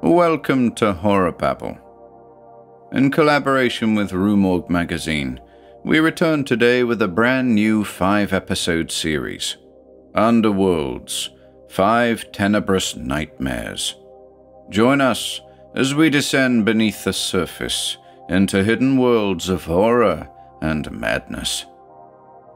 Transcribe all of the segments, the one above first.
Welcome to HorrorBabble. In collaboration with Roomorg magazine, we return today with a brand new 5-episode series, UNDERWORLDS, 5 Tenebrous Nightmares. Join us as we descend beneath the surface into hidden worlds of horror and madness.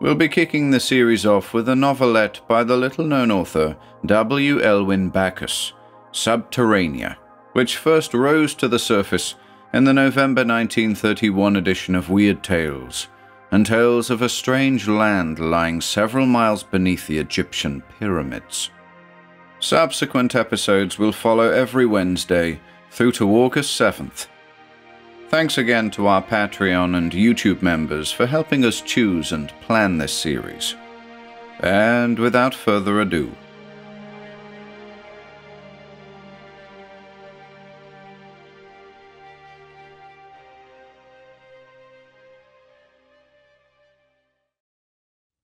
We'll be kicking the series off with a novelette by the little-known author W. Elwyn Backus, Subterranea, which first rose to the surface in the November 1931 edition of Weird Tales, and tells of a strange land lying several miles beneath the Egyptian pyramids. Subsequent episodes will follow every Wednesday through to August 7th. Thanks again to our Patreon and YouTube members for helping us choose and plan this series. And without further ado,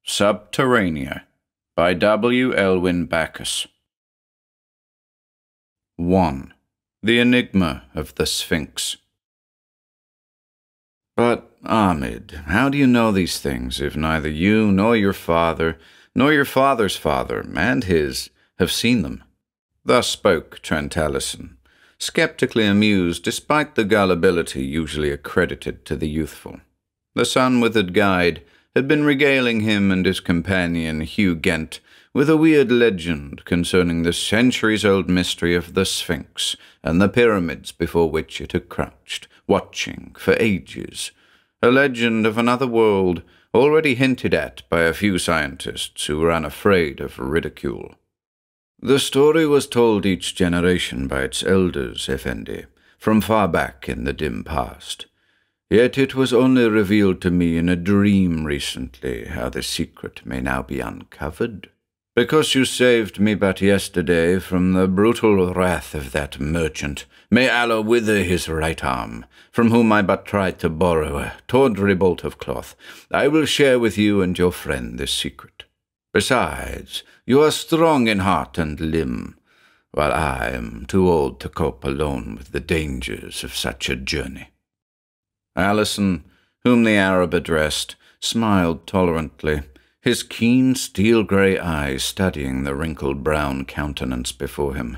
Subterranea by W. Elwyn Backus. 1. The Enigma of the Sphinx. But, Ahmed, how do you know these things if neither you nor your father, nor your father's father, and his, have seen them? Thus spoke Trent Allison, skeptically amused despite the gullibility usually accredited to the youthful. The sun-withered guide had been regaling him and his companion, Hugh Gent, with a weird legend concerning the centuries-old mystery of the Sphinx and the pyramids before which it had crouched, watching for ages, a legend of another world already hinted at by a few scientists who were unafraid of ridicule. The story was told each generation by its elders, Effendi, from far back in the dim past. Yet it was only revealed to me in a dream recently how the secret may now be uncovered. Because you saved me but yesterday from the brutal wrath of that merchant, may Allah wither his right arm, from whom I but tried to borrow a tawdry bolt of cloth, I will share with you and your friend this secret. Besides, you are strong in heart and limb, while I am too old to cope alone with the dangers of such a journey. Allison, whom the Arab addressed, smiled tolerantly, his keen steel-grey eyes studying the wrinkled brown countenance before him.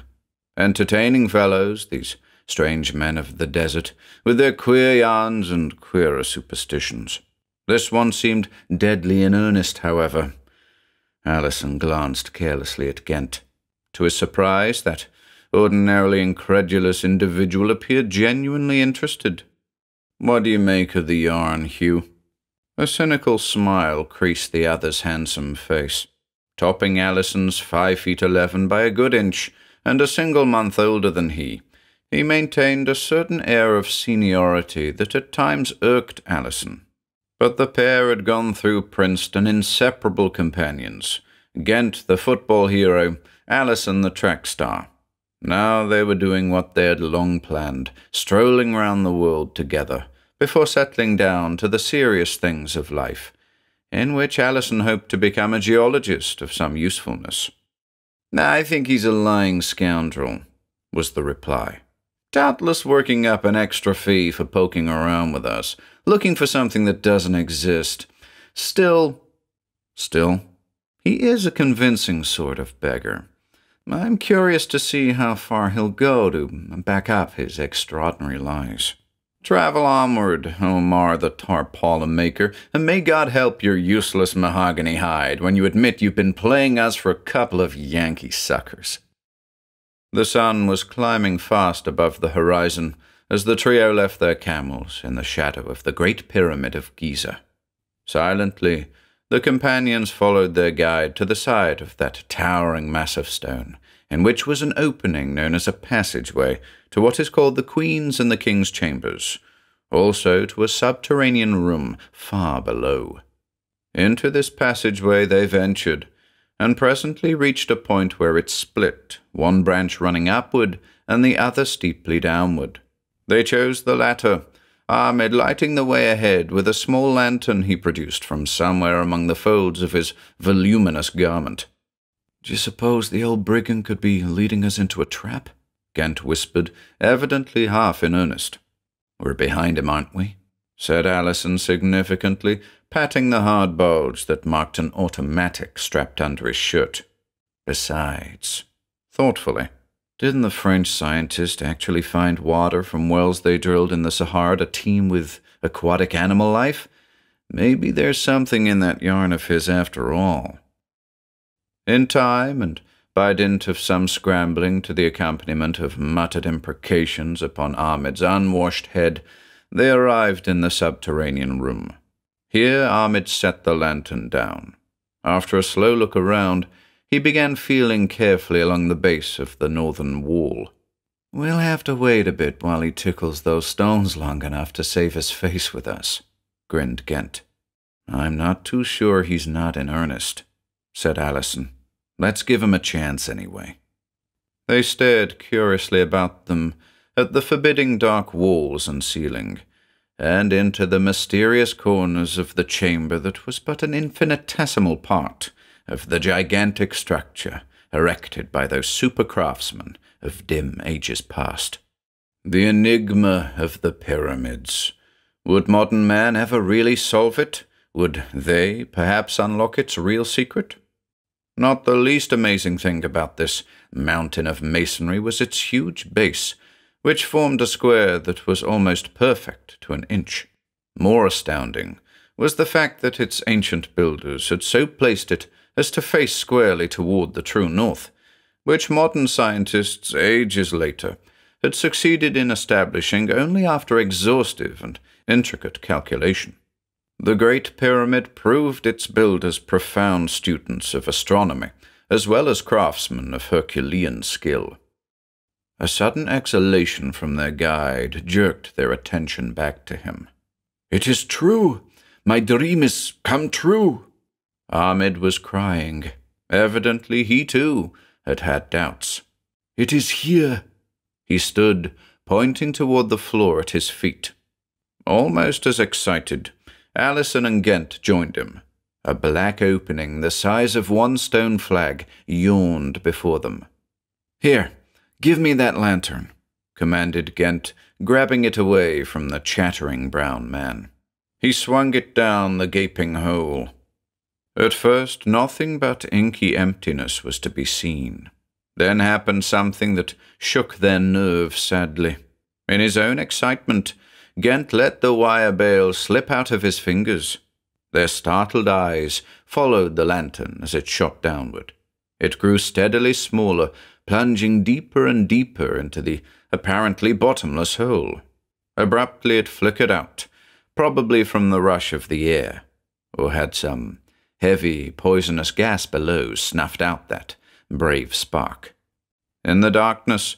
Entertaining fellows, these strange men of the desert, with their queer yarns and queerer superstitions. This one seemed deadly in earnest, however. Allison glanced carelessly at Gent. To his surprise, that ordinarily incredulous individual appeared genuinely interested. "What do you make of the yarn, Hugh?" A cynical smile creased the other's handsome face. Topping Allison's 5'11" by a good inch, and a single month older than he maintained a certain air of seniority that at times irked Allison. But the pair had gone through Princeton inseparable companions, Gent the football hero, Allison the track star. Now they were doing what they had long planned, strolling round the world together, before settling down to the serious things of life, in which Allison hoped to become a geologist of some usefulness. "I think he's a lying scoundrel," was the reply. "Doubtless working up an extra fee for poking around with us, looking for something that doesn't exist. Still, he is a convincing sort of beggar. I'm curious to see how far he'll go to back up his extraordinary lies. Travel onward, Omar the tarpaulin maker, and may God help your useless mahogany hide when you admit you've been playing us for a couple of Yankee suckers." The sun was climbing fast above the horizon as the trio left their camels in the shadow of the Great Pyramid of Giza. Silently, the companions followed their guide to the side of that towering mass of stone, in which was an opening known as a passageway to what is called the Queen's and the King's chambers, also to a subterranean room far below. Into this passageway they ventured, and presently reached a point where it split, one branch running upward and the other steeply downward. They chose the latter, Ahmed lighting the way ahead with a small lantern he produced from somewhere among the folds of his voluminous garment. "Do you suppose the old brigand could be leading us into a trap?" Ghent whispered, evidently half in earnest. "We're behind him, aren't we?" said Allison significantly, patting the hard bulge that marked an automatic strapped under his shirt. "Besides," thoughtfully, "didn't the French scientist actually find water from wells they drilled in the Sahara to teem with aquatic animal life? Maybe there's something in that yarn of his after all." In time, and by dint of some scrambling to the accompaniment of muttered imprecations upon Ahmed's unwashed head, they arrived in the subterranean room. Here Ahmed set the lantern down. After a slow look around, he began feeling carefully along the base of the northern wall. "We'll have to wait a bit while he tickles those stones long enough to save his face with us," grinned Ghent. "I'm not too sure he's not in earnest," said Allison. "Let's give him a chance anyway." They stared curiously about them at the forbidding dark walls and ceiling, and into the mysterious corners of the chamber that was but an infinitesimal part of the gigantic structure erected by those super craftsmen of dim ages past. The enigma of the pyramids. Would modern man ever really solve it? Would they perhaps unlock its real secret? Not the least amazing thing about this mountain of masonry was its huge base, which formed a square that was almost perfect to an inch. More astounding was the fact that its ancient builders had so placed it as to face squarely toward the true north, which modern scientists, ages later, had succeeded in establishing only after exhaustive and intricate calculation. The Great Pyramid proved its builders profound students of astronomy, as well as craftsmen of Herculean skill. A sudden exhalation from their guide jerked their attention back to him. "It is true! My dream is come true!" Ahmed was crying. Evidently he, too, had had doubts. "It is here!" He stood, pointing toward the floor at his feet. Almost as excited, Allison and Ghent joined him. A black opening the size of one stone flag yawned before them. "Here, give me that lantern," commanded Ghent, grabbing it away from the chattering brown man. He swung it down the gaping hole. At first, nothing but inky emptiness was to be seen. Then happened something that shook their nerves sadly. In his own excitement, Ghent let the wire bale slip out of his fingers. Their startled eyes followed the lantern as it shot downward. It grew steadily smaller, plunging deeper and deeper into the apparently bottomless hole. Abruptly it flickered out, probably from the rush of the air, or had some heavy, poisonous gas below snuffed out that brave spark. In the darkness,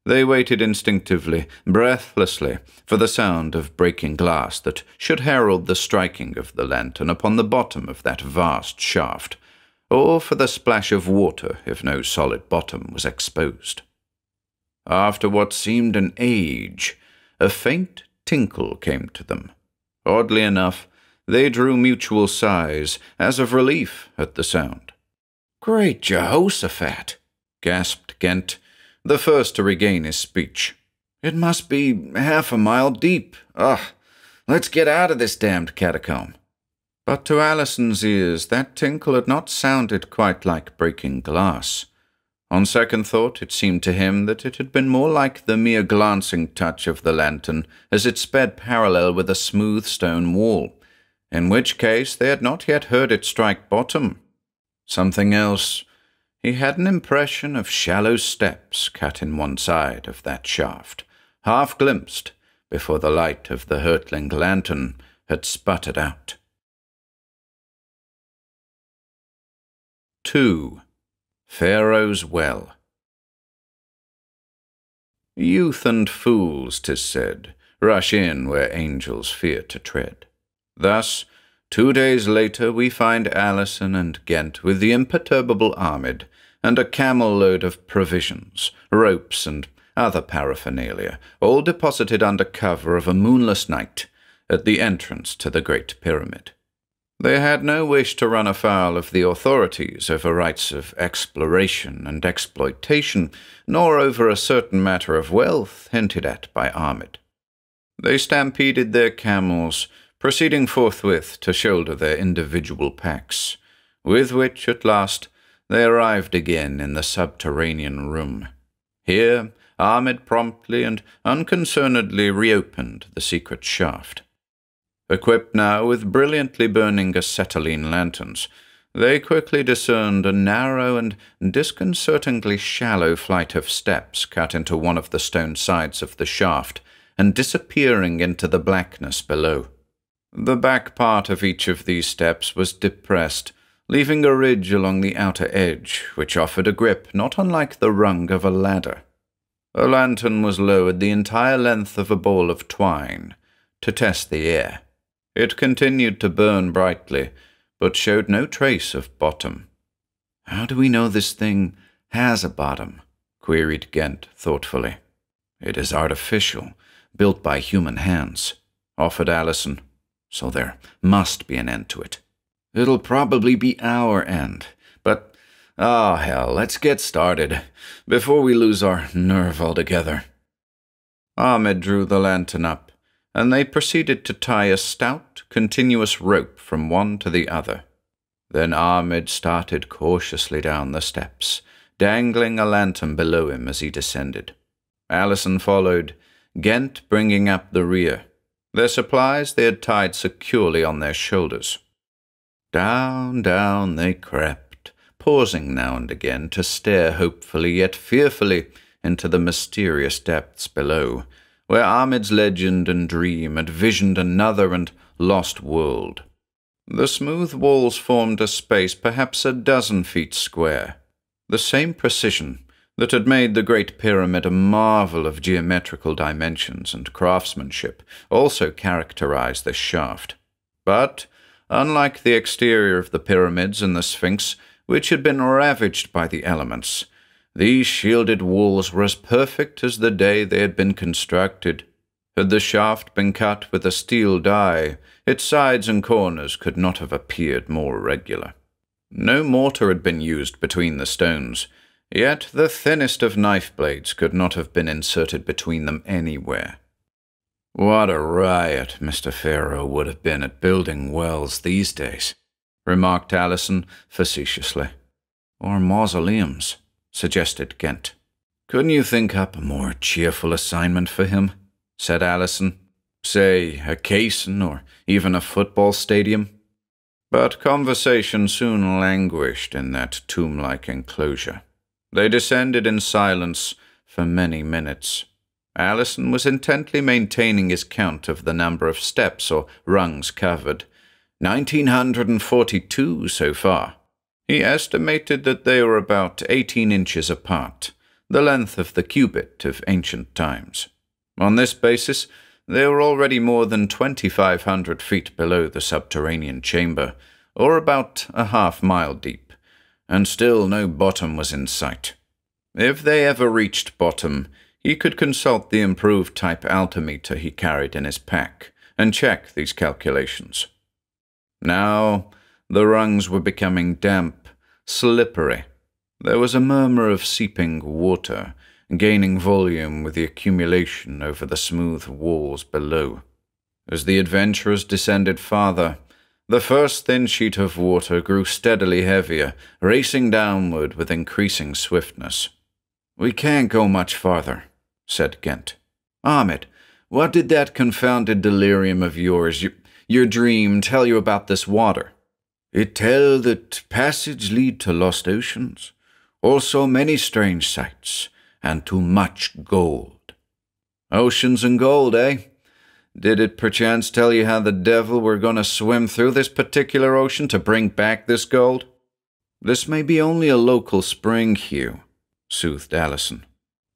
they waited instinctively, breathlessly, for the sound of breaking glass that should herald the striking of the lantern upon the bottom of that vast shaft, or for the splash of water if no solid bottom was exposed. After what seemed an age, a faint tinkle came to them. Oddly enough, they drew mutual sighs, as of relief at the sound. "Great Jehoshaphat!" gasped Ghent, the first to regain his speech. "It must be half a mile deep. Ugh! Let's get out of this damned catacomb." But to Allison's ears that tinkle had not sounded quite like breaking glass. On second thought, it seemed to him that it had been more like the mere glancing touch of the lantern as it sped parallel with a smooth stone wall, in which case they had not yet heard it strike bottom. Something else. He had an impression of shallow steps cut in one side of that shaft, half glimpsed before the light of the hurtling lantern had sputtered out. 2. Pharaoh's Well. Youth and fools, 'tis said, rush in where angels fear to tread. Thus, 2 days later, we find Allison and Ghent with the imperturbable Ahmed and a camel-load of provisions, ropes, and other paraphernalia, all deposited under cover of a moonless night at the entrance to the Great Pyramid. They had no wish to run afoul of the authorities over rights of exploration and exploitation, nor over a certain matter of wealth hinted at by Ahmed. They stampeded their camels, proceeding forthwith to shoulder their individual packs, with which, at last, they arrived again in the subterranean room. Here, Ahmed promptly and unconcernedly reopened the secret shaft. Equipped now with brilliantly burning acetylene lanterns, they quickly discerned a narrow and disconcertingly shallow flight of steps cut into one of the stone sides of the shaft and disappearing into the blackness below. The back part of each of these steps was depressed, leaving a ridge along the outer edge, which offered a grip not unlike the rung of a ladder. A lantern was lowered the entire length of a ball of twine to test the air. It continued to burn brightly, but showed no trace of bottom. "How do we know this thing has a bottom?" queried Ghent thoughtfully. "It is artificial, built by human hands," offered Allison, "so there must be an end to it." "It'll probably be our end, but, hell, let's get started, before we lose our nerve altogether." Ahmed drew the lantern up, and they proceeded to tie a stout, continuous rope from one to the other. Then Ahmed started cautiously down the steps, dangling a lantern below him as he descended. Allison followed, Ghent bringing up the rear. Their supplies they had tied securely on their shoulders. Down, down they crept, pausing now and again to stare hopefully yet fearfully into the mysterious depths below, where Ahmed's legend and dream had visioned another and lost world. The smooth walls formed a space perhaps a dozen feet square. The same precision that had made the Great Pyramid a marvel of geometrical dimensions and craftsmanship also characterized this shaft. But, unlike the exterior of the pyramids and the Sphinx, which had been ravaged by the elements, these shielded walls were as perfect as the day they had been constructed. Had the shaft been cut with a steel die, its sides and corners could not have appeared more regular. No mortar had been used between the stones, yet the thinnest of knife blades could not have been inserted between them anywhere. "What a riot Mr. Pharaoh would have been at building wells these days," remarked Allison facetiously. "Or mausoleums," suggested Ghent. "Couldn't you think up a more cheerful assignment for him?" said Allison. "Say, a caisson or even a football stadium?" But conversation soon languished in that tomb-like enclosure. They descended in silence for many minutes. Allison was intently maintaining his count of the number of steps or rungs covered. 1,942 so far. He estimated that they were about 18 inches apart, the length of the cubit of ancient times. On this basis, they were already more than 2,500 feet below the subterranean chamber, or about a half-mile deep, and still no bottom was in sight. If they ever reached bottom, he could consult the improved type altimeter he carried in his pack and check these calculations. Now, the rungs were becoming damp, slippery. There was a murmur of seeping water, gaining volume with the accumulation over the smooth walls below. As the adventurers descended farther, the first thin sheet of water grew steadily heavier, racing downward with increasing swiftness. "We can't go much farther," said Ghent. "Ahmed, what did that confounded delirium of yours, your dream, tell you about this water?" "It tell that passage lead to lost oceans, also many strange sights, and to much gold." "Oceans and gold, eh? Did it perchance tell you how the devil were going to swim through this particular ocean to bring back this gold?" "This may be only a local spring, Hugh," soothed Allison.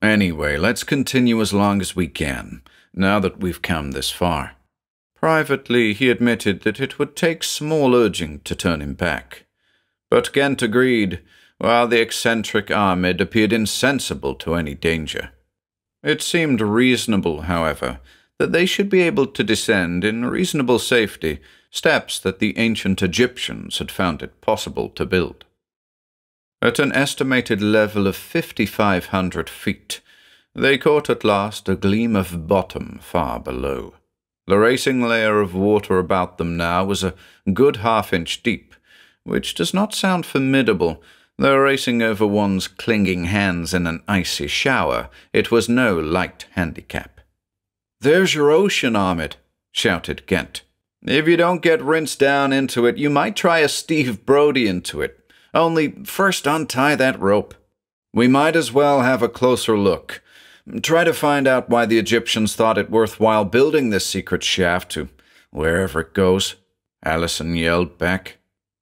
"Anyway, let's continue as long as we can, now that we've come this far." Privately, he admitted that it would take small urging to turn him back. But Ghent agreed, while the eccentric Ahmed appeared insensible to any danger. It seemed reasonable, however, that they should be able to descend in reasonable safety steps that the ancient Egyptians had found it possible to build. At an estimated level of 5,500 feet, they caught at last a gleam of bottom far below. The racing layer of water about them now was a good half-inch deep, which does not sound formidable. Though racing over one's clinging hands in an icy shower, it was no light handicap. "There's your ocean, Ahmed," shouted Ghent. "If you don't get rinsed down into it, you might try a Steve Brody into it. Only first untie that rope. We might as well have a closer look. Try to find out why the Egyptians thought it worthwhile building this secret shaft to wherever it goes," Allison yelled back.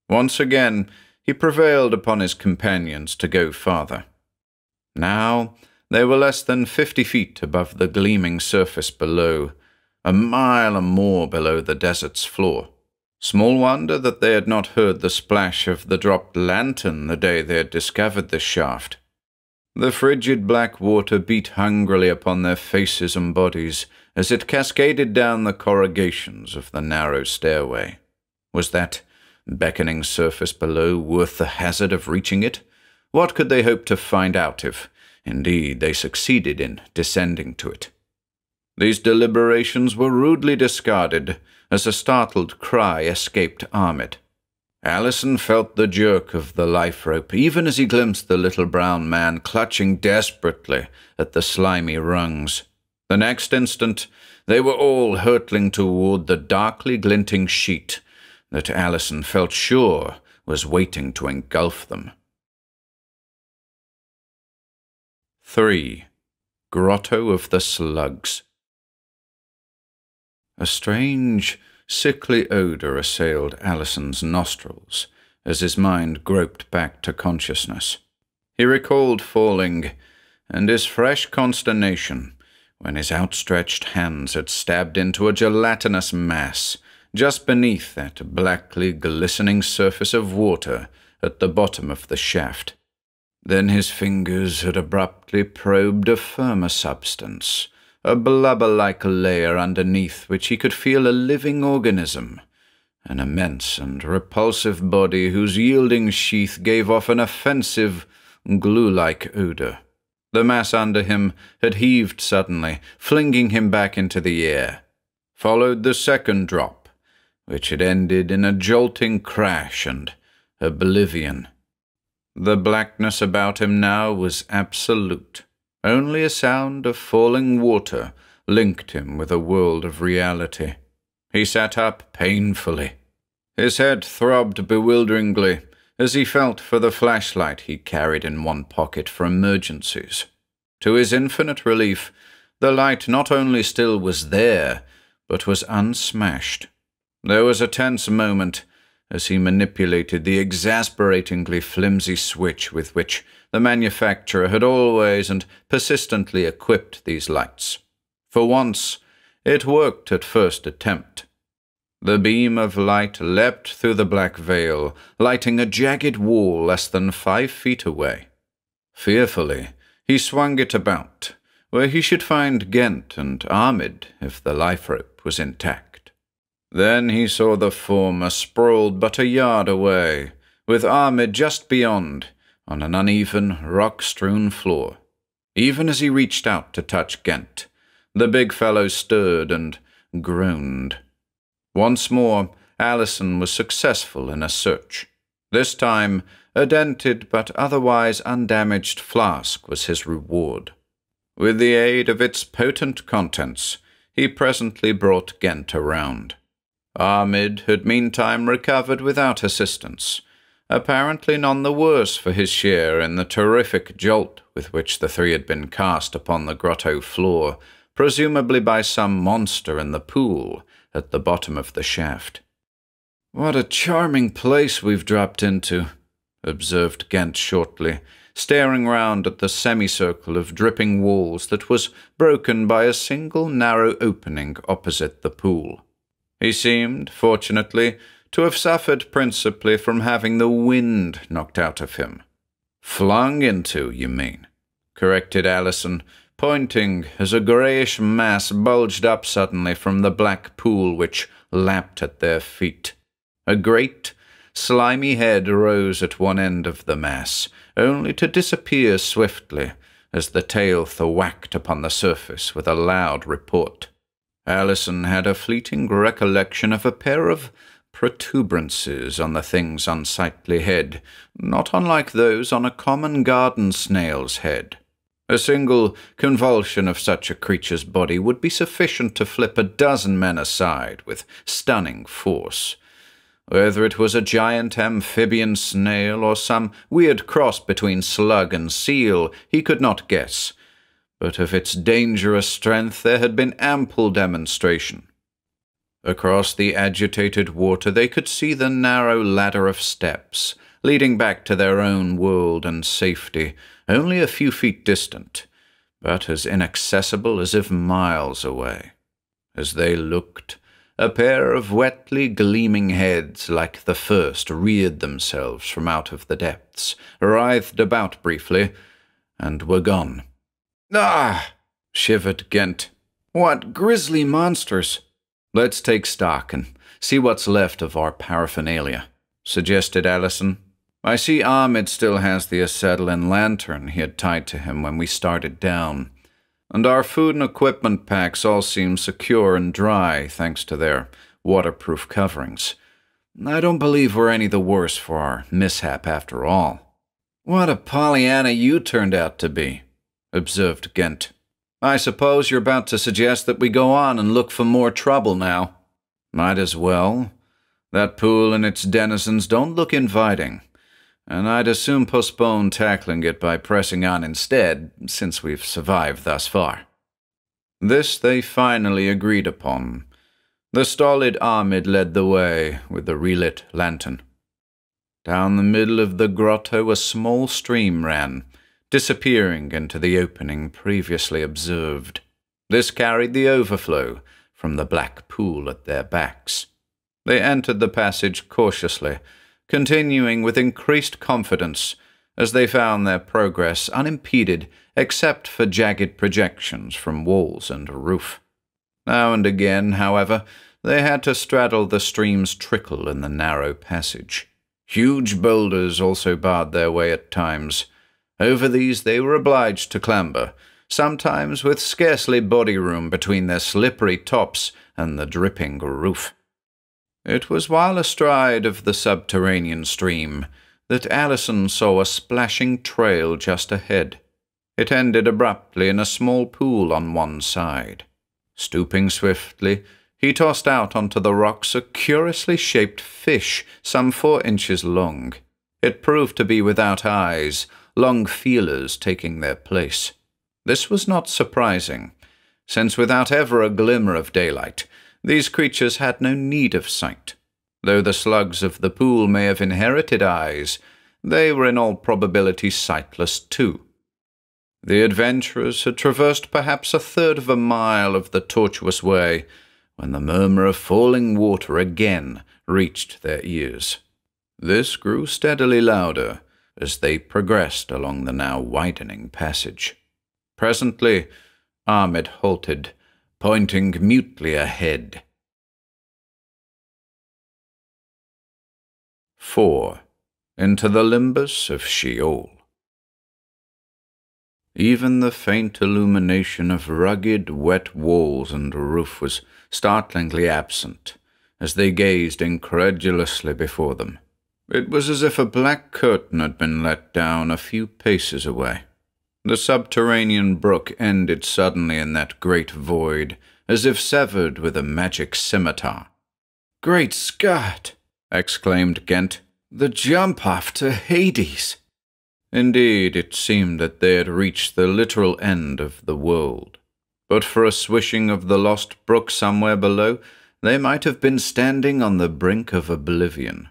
Once again, he prevailed upon his companions to go farther. Now they were less than 50 feet above the gleaming surface below, a mile or more below the desert's floor. Small wonder that they had not heard the splash of the dropped lantern the day they had discovered the shaft. The frigid black water beat hungrily upon their faces and bodies as it cascaded down the corrugations of the narrow stairway. Was that beckoning surface below worth the hazard of reaching it? What could they hope to find out if, indeed, they succeeded in descending to it? These deliberations were rudely discarded as a startled cry escaped Ahmed. Allison felt the jerk of the life rope even as he glimpsed the little brown man clutching desperately at the slimy rungs. The next instant, they were all hurtling toward the darkly glinting sheet that Allison felt sure was waiting to engulf them. 3. Grotto of the Slugs. A strange, sickly odor assailed Allison's nostrils as his mind groped back to consciousness. He recalled falling, and his fresh consternation when his outstretched hands had stabbed into a gelatinous mass just beneath that blackly glistening surface of water at the bottom of the shaft. Then his fingers had abruptly probed a firmer substance, a blubber-like layer underneath which he could feel a living organism, an immense and repulsive body whose yielding sheath gave off an offensive, glue-like odor. The mass under him had heaved suddenly, flinging him back into the air. Followed the second drop, which had ended in a jolting crash and oblivion. The blackness about him now was absolute. Only a sound of falling water linked him with a world of reality. He sat up painfully. His head throbbed bewilderingly as he felt for the flashlight he carried in one pocket for emergencies. To his infinite relief, the light not only still was there, but was unsmashed. There was a tense moment as he manipulated the exasperatingly flimsy switch with which the manufacturer had always and persistently equipped these lights. For once, it worked at first attempt. The beam of light leapt through the black veil, lighting a jagged wall less than 5 feet away. Fearfully, he swung it about, where he should find Ghent and Ahmed if the life rope was intact. Then he saw the former sprawled but a yard away, with Ahmed just beyond, on an uneven, rock-strewn floor. Even as he reached out to touch Ghent, the big fellow stirred and groaned. Once more, Allison was successful in a search. This time, a dented but otherwise undamaged flask was his reward. With the aid of its potent contents, he presently brought Ghent around. Ahmed had meantime recovered without assistance, apparently none the worse for his share in the terrific jolt with which the three had been cast upon the grotto floor, presumably by some monster in the pool at the bottom of the shaft. "What a charming place we've dropped into," observed Ghent shortly, staring round at the semicircle of dripping walls that was broken by a single narrow opening opposite the pool. He seemed, fortunately, to have suffered principally from having the wind knocked out of him. "Flung into, you mean," corrected Allison, pointing as a greyish mass bulged up suddenly from the black pool which lapped at their feet. A great, slimy head rose at one end of the mass, only to disappear swiftly as the tail thwacked upon the surface with a loud report. Allison had a fleeting recollection of a pair of protuberances on the thing's unsightly head, not unlike those on a common garden snail's head. A single convulsion of such a creature's body would be sufficient to flip a dozen men aside with stunning force. Whether it was a giant amphibian snail or some weird cross between slug and seal, he could not guess, but of its dangerous strength there had been ample demonstration. Across the agitated water they could see the narrow ladder of steps, leading back to their own world and safety, only a few feet distant, but as inaccessible as if miles away. As they looked, a pair of wetly gleaming heads like the first reared themselves from out of the depths, writhed about briefly, and were gone. "Ah!" shivered Ghent. "What grisly monsters!" "Let's take stock and see what's left of our paraphernalia," suggested Allison. "I see Ahmed still has the acetylene lantern he had tied to him when we started down, and our food and equipment packs all seem secure and dry thanks to their waterproof coverings. I don't believe we're any the worse for our mishap after all." "What a Pollyanna you turned out to be," observed Ghent. "I suppose you're about to suggest that we go on and look for more trouble now." "Might as well. That pool and its denizens don't look inviting, and I'd as soon postpone tackling it by pressing on instead, since we've survived thus far." This they finally agreed upon. The stolid Ahmed led the way with the relit lantern. Down the middle of the grotto a small stream ran, disappearing into the opening previously observed. This carried the overflow from the black pool at their backs. They entered the passage cautiously, continuing with increased confidence as they found their progress unimpeded except for jagged projections from walls and roof. Now and again, however, they had to straddle the stream's trickle in the narrow passage. Huge boulders also barred their way at times. Over these they were obliged to clamber, sometimes with scarcely body room between their slippery tops and the dripping roof. It was while astride of the subterranean stream that Allison saw a splashing trail just ahead. It ended abruptly in a small pool on one side. Stooping swiftly, he tossed out onto the rocks a curiously shaped fish some 4 inches long. It proved to be without eyes, long feelers taking their place. This was not surprising, since without ever a glimmer of daylight, these creatures had no need of sight. Though the slugs of the pool may have inherited eyes, they were in all probability sightless too. The adventurers had traversed perhaps 1/3 of a mile of the tortuous way when the murmur of falling water again reached their ears. This grew steadily louder as they progressed along the now widening passage. Presently, Ahmed halted, pointing mutely ahead. 4. Into the Limbus of Sheol. Even the faint illumination of rugged, wet walls and roof was startlingly absent as they gazed incredulously before them. It was as if a black curtain had been let down a few paces away. The subterranean brook ended suddenly in that great void, as if severed with a magic scimitar. "Great Scott!" exclaimed Ghent. "The jump-off to Hades!" Indeed, it seemed that they had reached the literal end of the world. But for a swishing of the lost brook somewhere below, they might have been standing on the brink of oblivion.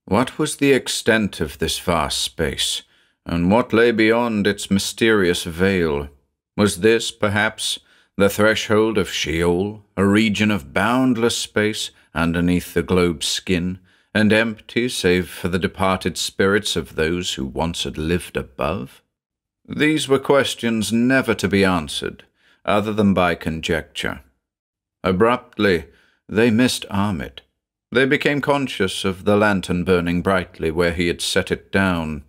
What was the extent of this vast space, and what lay beyond its mysterious veil? Was this, perhaps, the threshold of Sheol, a region of boundless space underneath the globe's skin, and empty save for the departed spirits of those who once had lived above? These were questions never to be answered, other than by conjecture. Abruptly, they missed Ahmed. They became conscious of the lantern burning brightly where he had set it down.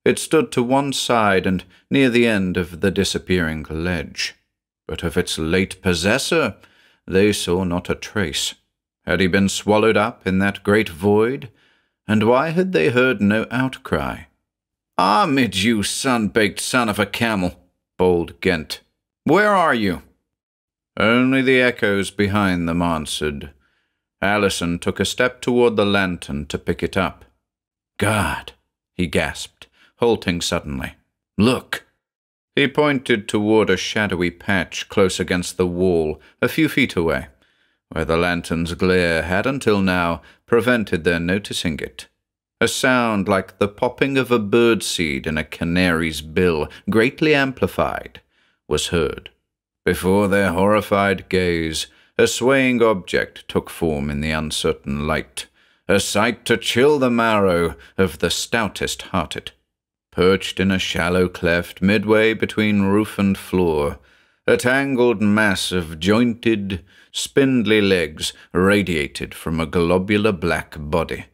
It stood to one side and near the end of the disappearing ledge. But of its late possessor, they saw not a trace. Had he been swallowed up in that great void? And why had they heard no outcry? "Ahmed, you sun-baked son of a camel," bawled Ghent. "Where are you?" Only the echoes behind them answered. Allison took a step toward the lantern to pick it up. "God," he gasped, halting suddenly. "Look." He pointed toward a shadowy patch close against the wall, a few feet away, where the lantern's glare had until now prevented their noticing it. A sound like the popping of a birdseed in a canary's bill, greatly amplified, was heard. Before their horrified gaze, a swaying object took form in the uncertain light, a sight to chill the marrow of the stoutest-hearted. Perched in a shallow cleft midway between roof and floor, a tangled mass of jointed, spindly legs radiated from a globular black body.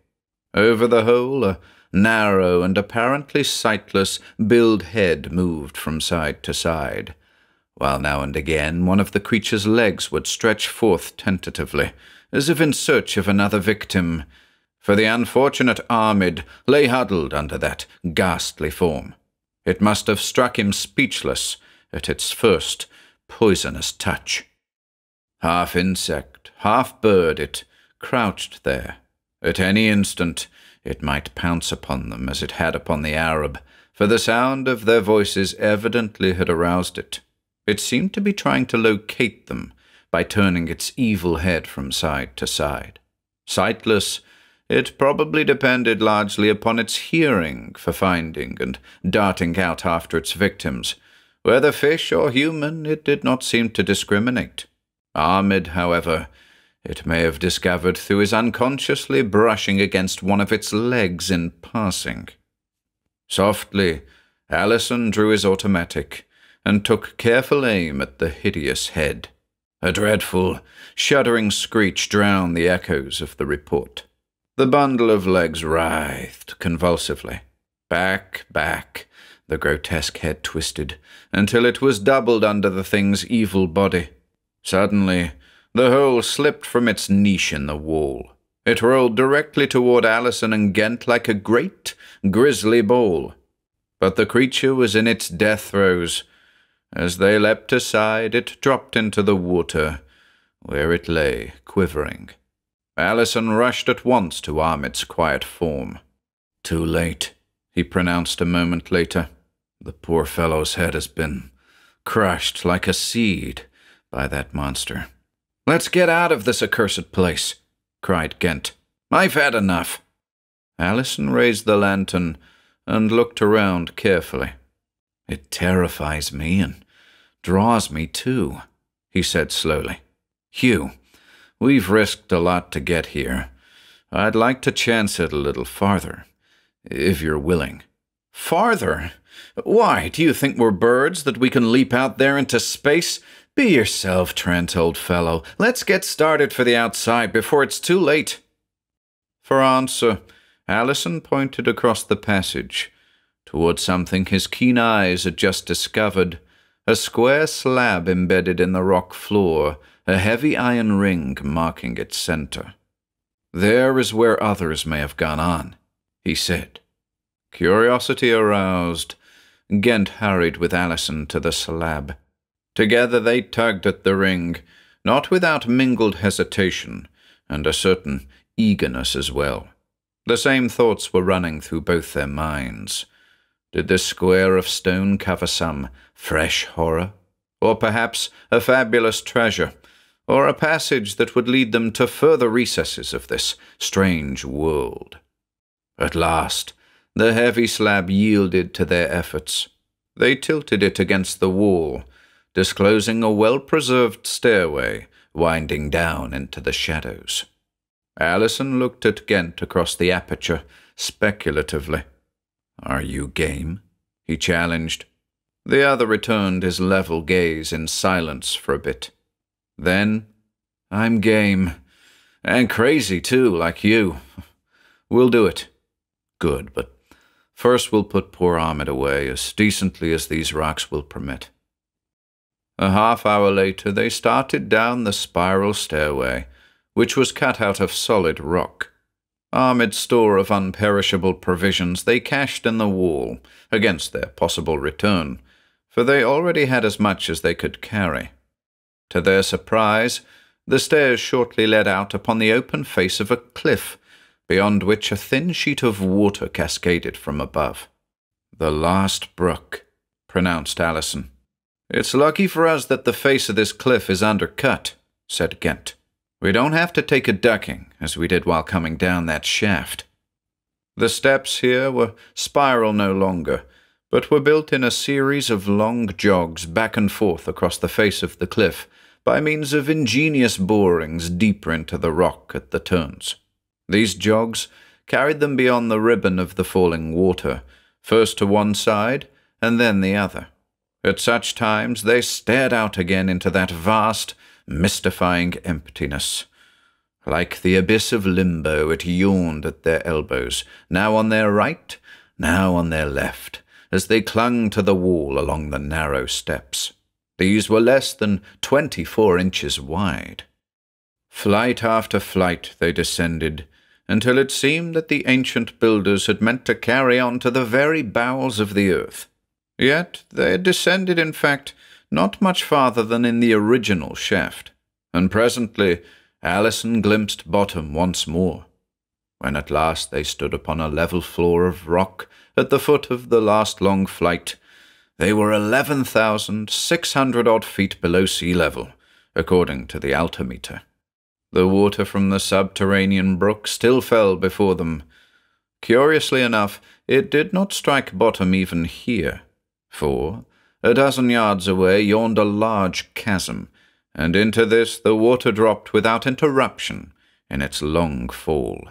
Over the whole, a narrow and apparently sightless billed head moved from side to side, while now and again one of the creature's legs would stretch forth tentatively, as if in search of another victim, for the unfortunate Ahmed lay huddled under that ghastly form. It must have struck him speechless at its first poisonous touch. Half insect, half bird, it crouched there. At any instant it might pounce upon them as it had upon the Arab, for the sound of their voices evidently had aroused it. It seemed to be trying to locate them by turning its evil head from side to side. Sightless, it probably depended largely upon its hearing for finding and darting out after its victims. Whether fish or human, it did not seem to discriminate. Ahmed, however, it may have discovered through his unconsciously brushing against one of its legs in passing. Softly, Allison drew his automatic and took careful aim at the hideous head. A dreadful, shuddering screech drowned the echoes of the report. The bundle of legs writhed convulsively. Back, the grotesque head twisted, until it was doubled under the thing's evil body. Suddenly, the whole slipped from its niche in the wall. It rolled directly toward Allison and Ghent like a great, grisly ball. But the creature was in its death throes. As they leapt aside, it dropped into the water, where it lay, quivering. Allison rushed at once to Ahmed's quiet form. "Too late," he pronounced a moment later. "The poor fellow's head has been crushed like a seed by that monster." "Let's get out of this accursed place," cried Ghent. "I've had enough." Allison raised the lantern and looked around carefully. "It terrifies me and draws me too," he said slowly. "Hugh, we've risked a lot to get here. I'd like to chance it a little farther, if you're willing." "Farther? Why, do you think we're birds that we can leap out there into space? Be yourself, Trent, old fellow. Let's get started for the outside before it's too late." For answer, Allison pointed across the passage, toward something his keen eyes had just discovered, a square slab embedded in the rock floor, a heavy iron ring marking its center. "There is where others may have gone on," he said. Curiosity aroused, Ghent hurried with Allison to the slab. Together they tugged at the ring, not without mingled hesitation, and a certain eagerness as well. The same thoughts were running through both their minds. Did this square of stone cover some fresh horror? Or perhaps a fabulous treasure, or a passage that would lead them to further recesses of this strange world? At last, the heavy slab yielded to their efforts. They tilted it against the wall, disclosing a well-preserved stairway winding down into the shadows. Allison looked at Ghent across the aperture, speculatively. "Are you game?" he challenged. The other returned his level gaze in silence for a bit. Then, "I'm game. And crazy, too, like you. We'll do it." "Good, but first we'll put poor Ahmed away as decently as these rocks will permit." A half-hour later they started down the spiral stairway, which was cut out of solid rock. Ahmed's store of unperishable provisions they cached in the wall, against their possible return, for they already had as much as they could carry. To their surprise, the stairs shortly led out upon the open face of a cliff, beyond which a thin sheet of water cascaded from above. "The last brook," pronounced Allison. "It's lucky for us that the face of this cliff is undercut," said Ghent. "We don't have to take a ducking, as we did while coming down that shaft." The steps here were spiral no longer, but were built in a series of long jogs back and forth across the face of the cliff by means of ingenious borings deeper into the rock at the turns. These jogs carried them beyond the ribbon of the falling water, first to one side and then the other. At such times they stared out again into that vast, mystifying emptiness. Like the abyss of limbo, it yawned at their elbows, now on their right, now on their left, as they clung to the wall along the narrow steps. These were less than 24 inches wide. Flight after flight they descended, until it seemed that the ancient builders had meant to carry on to the very bowels of the earth. Yet they had descended, in fact, not much farther than in the original shaft, and presently Allison glimpsed bottom once more. When at last they stood upon a level floor of rock at the foot of the last long flight, they were 11,600-odd feet below sea level, according to the altimeter. The water from the subterranean brook still fell before them. Curiously enough, it did not strike bottom even here, for a dozen yards away yawned a large chasm, and into this the water dropped without interruption in its long fall.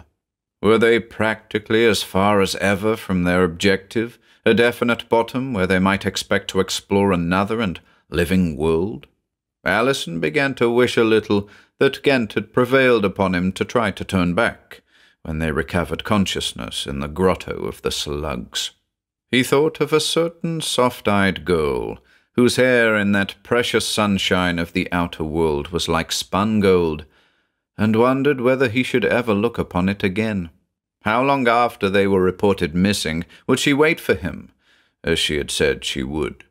Were they practically as far as ever from their objective, a definite bottom where they might expect to explore another and living world? Allison began to wish a little that Ghent had prevailed upon him to try to turn back when they recovered consciousness in the Grotto of the Slugs. He thought of a certain soft-eyed girl whose hair in that precious sunshine of the outer world was like spun gold, and wondered whether he should ever look upon it again. How long after they were reported missing would she wait for him, as she had said she would?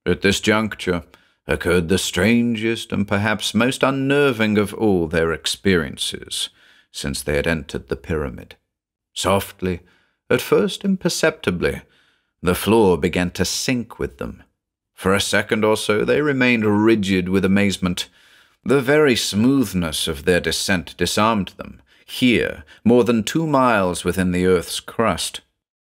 At this juncture occurred the strangest and perhaps most unnerving of all their experiences since they had entered the pyramid. Softly, at first imperceptibly, the floor began to sink with them. For a second or so they remained rigid with amazement. The very smoothness of their descent disarmed them, here, more than 2 miles within the earth's crust.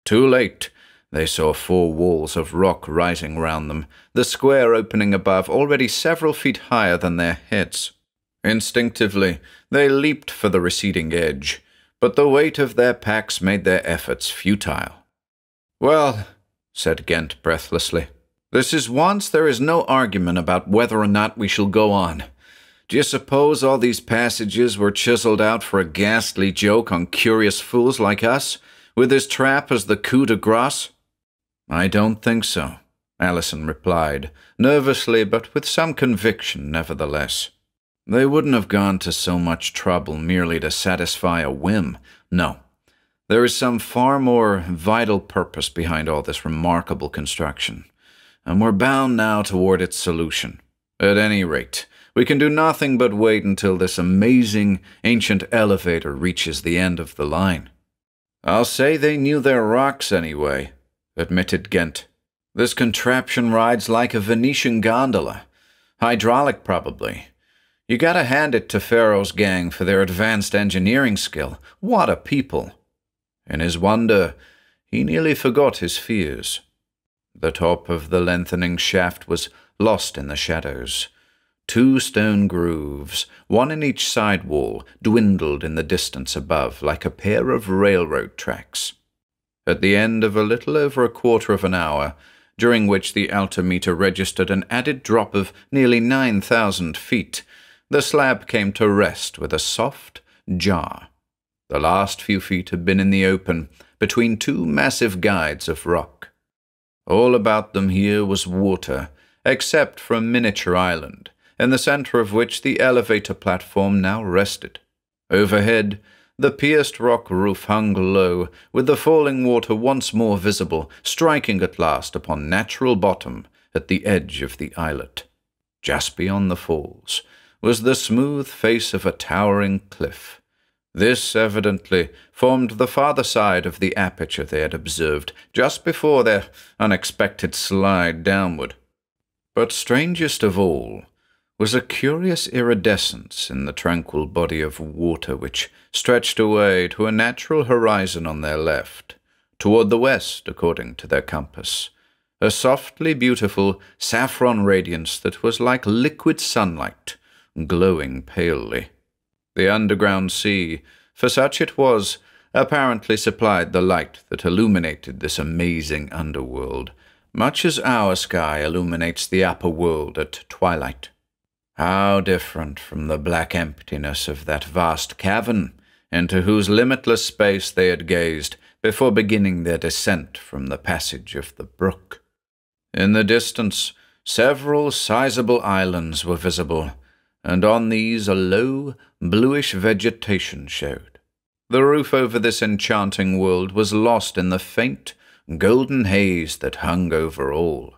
Too late, they saw 4 walls of rock rising round them, the square opening above already several feet higher than their heads. Instinctively, they leaped for the receding edge, but the weight of their packs made their efforts futile. "Well," said Ghent breathlessly, "this is once there is no argument about whether or not we shall go on. Do you suppose all these passages were chiseled out for a ghastly joke on curious fools like us, with this trap as the coup de grace?" "I don't think so," Allison replied, nervously but with some conviction nevertheless. "They wouldn't have gone to so much trouble merely to satisfy a whim. No, there is some far more vital purpose behind all this remarkable construction, and we're bound now toward its solution. At any rate, we can do nothing but wait until this amazing ancient elevator reaches the end of the line." "I'll say they knew their rocks anyway," admitted Ghent. "This contraption rides like a Venetian gondola. Hydraulic, probably. You gotta hand it to Pharaoh's gang for their advanced engineering skill. What a people!" In his wonder, he nearly forgot his fears. The top of the lengthening shaft was lost in the shadows. 2 stone grooves, one in each side wall, dwindled in the distance above like a pair of railroad tracks. At the end of a little over a quarter of an hour, during which the altimeter registered an added drop of nearly 9,000 feet, the slab came to rest with a soft jar. The last few feet had been in the open, between two massive guides of rock. All about them here was water, except for a miniature island, in the center of which the elevator platform now rested. Overhead, the pierced rock roof hung low, with the falling water once more visible, striking at last upon natural bottom at the edge of the islet. Just beyond the falls was the smooth face of a towering cliff. This evidently formed the farther side of the aperture they had observed just before their unexpected slide downward. But strangest of all was a curious iridescence in the tranquil body of water which stretched away to a natural horizon on their left, toward the west according to their compass, a softly beautiful saffron radiance that was like liquid sunlight, glowing palely. The underground sea, for such it was, apparently supplied the light that illuminated this amazing underworld, much as our sky illuminates the upper world at twilight. How different from the black emptiness of that vast cavern, into whose limitless space they had gazed before beginning their descent from the passage of the brook. In the distance, several sizable islands were visible, and on these a low, bluish vegetation showed. The roof over this enchanting world was lost in the faint, golden haze that hung over all.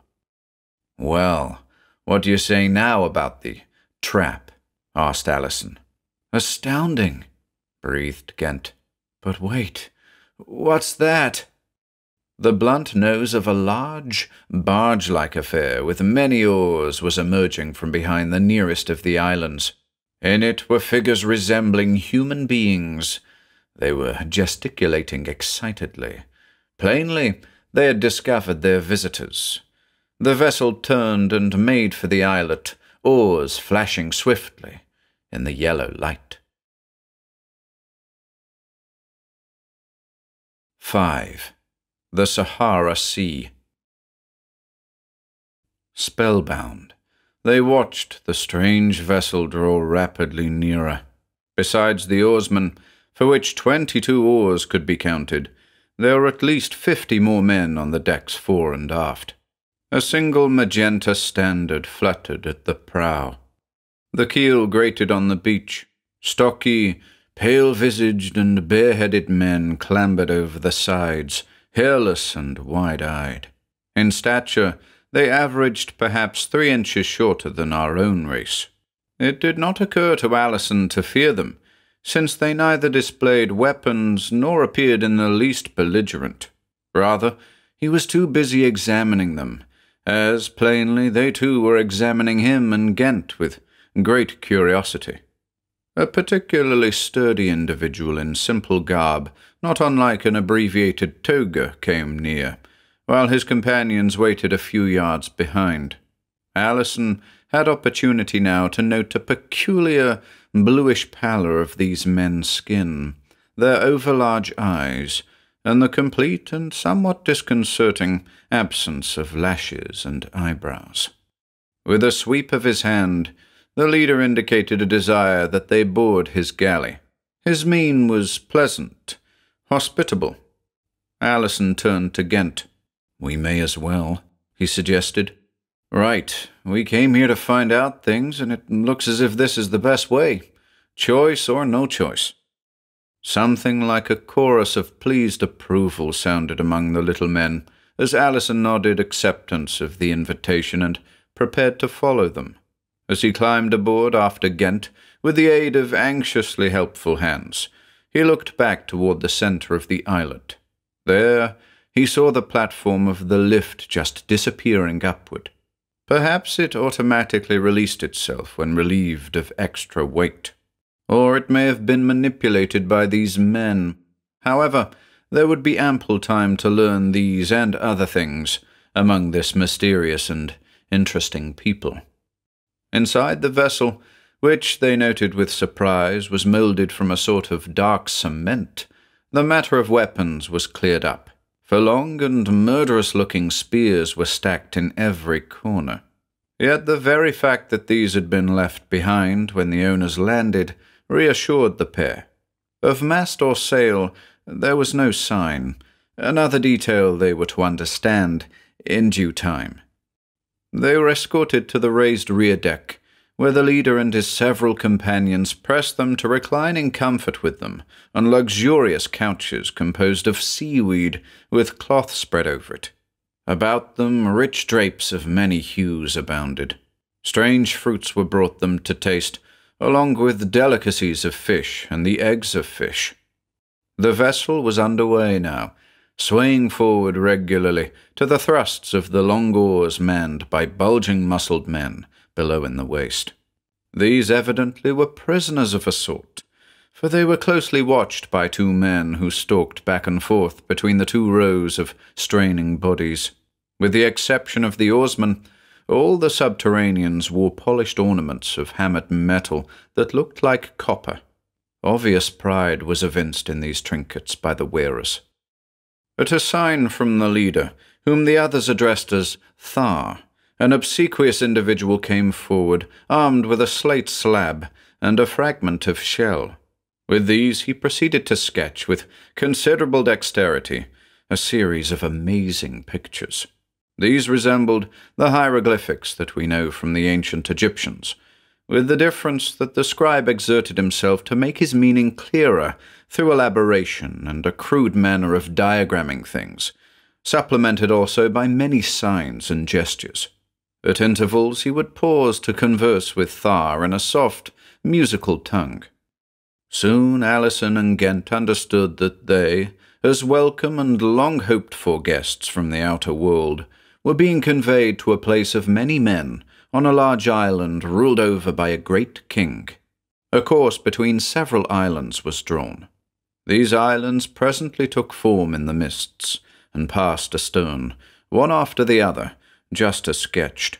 "Well, what do you say now about the trap?" asked Allison. "Astounding," breathed Ghent. "But wait, what's that?" The blunt nose of a large, barge-like affair with many oars was emerging from behind the nearest of the islands. In it were figures resembling human beings. They were gesticulating excitedly. Plainly, they had discovered their visitors. The vessel turned and made for the islet, oars flashing swiftly in the yellow light. 5. The Sahara Sea. Spellbound, they watched the strange vessel draw rapidly nearer. Besides the oarsmen, for which 22 oars could be counted, there were at least 50 more men on the decks fore and aft. A single magenta standard fluttered at the prow. The keel grated on the beach. Stocky, pale-visaged and bare-headed men clambered over the sides, hairless and wide-eyed. In stature, they averaged perhaps 3 inches shorter than our own race. It did not occur to Allison to fear them, since they neither displayed weapons nor appeared in the least belligerent. Rather, he was too busy examining them, as plainly they too were examining him and Ghent with great curiosity. A particularly sturdy individual in simple garb, not unlike an abbreviated toga, came near, while his companions waited a few yards behind. Allison had opportunity now to note a peculiar bluish pallor of these men's skin, their overlarge eyes, and the complete and somewhat disconcerting absence of lashes and eyebrows. With a sweep of his hand, the leader indicated a desire that they board his galley. His mien was pleasant, hospitable. Allison turned to Ghent. "We may as well," he suggested. "Right. We came here to find out things, and it looks as if this is the best way. Choice or no choice." Something like a chorus of pleased approval sounded among the little men as Allison nodded acceptance of the invitation and prepared to follow them. As he climbed aboard after Ghent, with the aid of anxiously helpful hands, he looked back toward the center of the islet. There, he saw the platform of the lift just disappearing upward. Perhaps it automatically released itself when relieved of extra weight. Or it may have been manipulated by these men. However, there would be ample time to learn these and other things among this mysterious and interesting people. Inside the vessel, which they noted with surprise was molded from a sort of dark cement, the matter of weapons was cleared up. for long and murderous-looking spears were stacked in every corner. Yet the very fact that these had been left behind when the owners landed reassured the pair. Of mast or sail there was no sign, another detail they were to understand in due time. They were escorted to the raised rear deck, where the leader and his several companions pressed them to recline in comfort with them on luxurious couches composed of seaweed with cloth spread over it. About them rich drapes of many hues abounded. Strange fruits were brought them to taste, along with delicacies of fish and the eggs of fish. The vessel was under way now, swaying forward regularly to the thrusts of the long oars manned by bulging-muscled men below in the waist. These evidently were prisoners of a sort, for they were closely watched by two men who stalked back and forth between the two rows of straining bodies. With the exception of the oarsmen, all the subterraneans wore polished ornaments of hammered metal that looked like copper. Obvious pride was evinced in these trinkets by the wearers. At a sign from the leader, whom the others addressed as Thar, an obsequious individual came forward, armed with a slate slab and a fragment of shell. With these he proceeded to sketch, with considerable dexterity, a series of amazing pictures. These resembled the hieroglyphics that we know from the ancient Egyptians, with the difference that the scribe exerted himself to make his meaning clearer through elaboration and a crude manner of diagramming things, supplemented also by many signs and gestures. At intervals he would pause to converse with Thar in a soft, musical tongue. Soon Alison and Ghent understood that they, as welcome and long-hoped-for guests from the outer world, were being conveyed to a place of many men on a large island ruled over by a great king. A course between several islands was drawn. These islands presently took form in the mists, and passed astern, one after the other, just as sketched.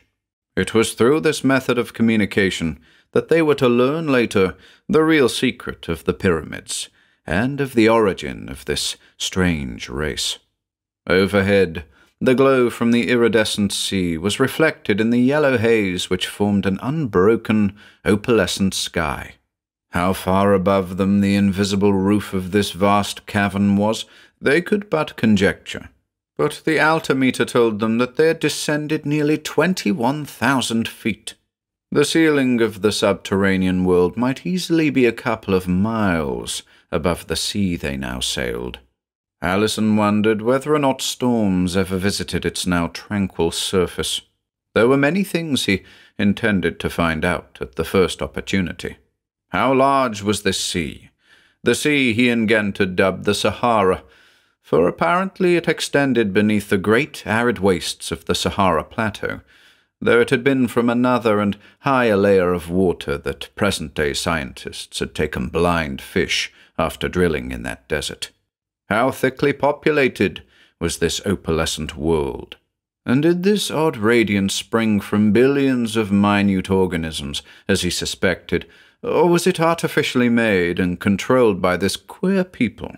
It was through this method of communication that they were to learn later the real secret of the pyramids, and of the origin of this strange race. Overhead, the glow from the iridescent sea was reflected in the yellow haze which formed an unbroken, opalescent sky. How far above them the invisible roof of this vast cavern was, they could but conjecture. But the altimeter told them that they had descended nearly 21,000 feet. The ceiling of the subterranean world might easily be a couple of miles above the sea they now sailed. Alison wondered whether or not storms ever visited its now tranquil surface. There were many things he intended to find out at the first opportunity. How large was this sea? The sea he and Ghent had dubbed the Sahara, for apparently it extended beneath the great arid wastes of the Sahara Plateau, though it had been from another and higher layer of water that present-day scientists had taken blind fish after drilling in that desert. How thickly populated was this opalescent world? And did this odd radiance spring from billions of minute organisms, as he suspected, or was it artificially made and controlled by this queer people?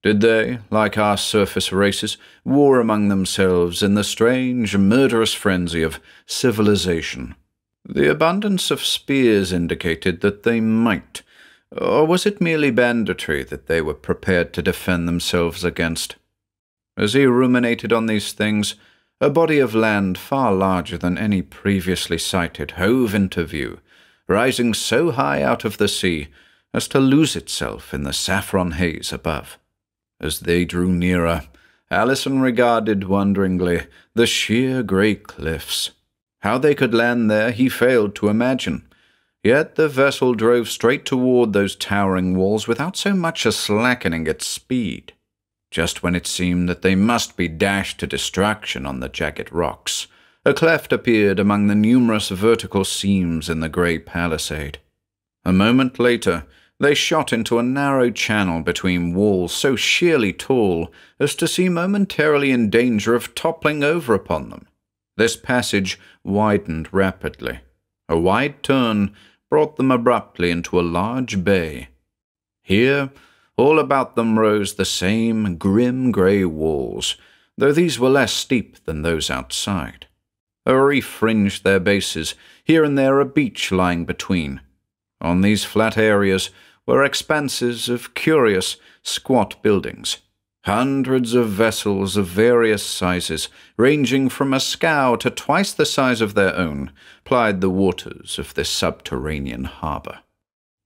Did they, like our surface races, war among themselves in the strange, murderous frenzy of civilization? The abundance of spears indicated that they might, or was it merely banditry that they were prepared to defend themselves against? As he ruminated on these things, a body of land far larger than any previously sighted hove into view, rising so high out of the sea as to lose itself in the saffron haze above. As they drew nearer, Alison regarded wonderingly the sheer grey cliffs. How they could land there he failed to imagine. Yet the vessel drove straight toward those towering walls without so much as slackening its speed. Just when it seemed that they must be dashed to destruction on the jagged rocks, a cleft appeared among the numerous vertical seams in the grey palisade. A moment later, they shot into a narrow channel between walls so sheerly tall as to seem momentarily in danger of toppling over upon them. This passage widened rapidly. A wide turn brought them abruptly into a large bay. Here, all about them rose the same grim grey walls, though these were less steep than those outside. A reef fringed their bases, here and there a beach lying between. On these flat areas were expanses of curious, squat buildings. Hundreds of vessels of various sizes, ranging from a scow to twice the size of their own, plied the waters of this subterranean harbour.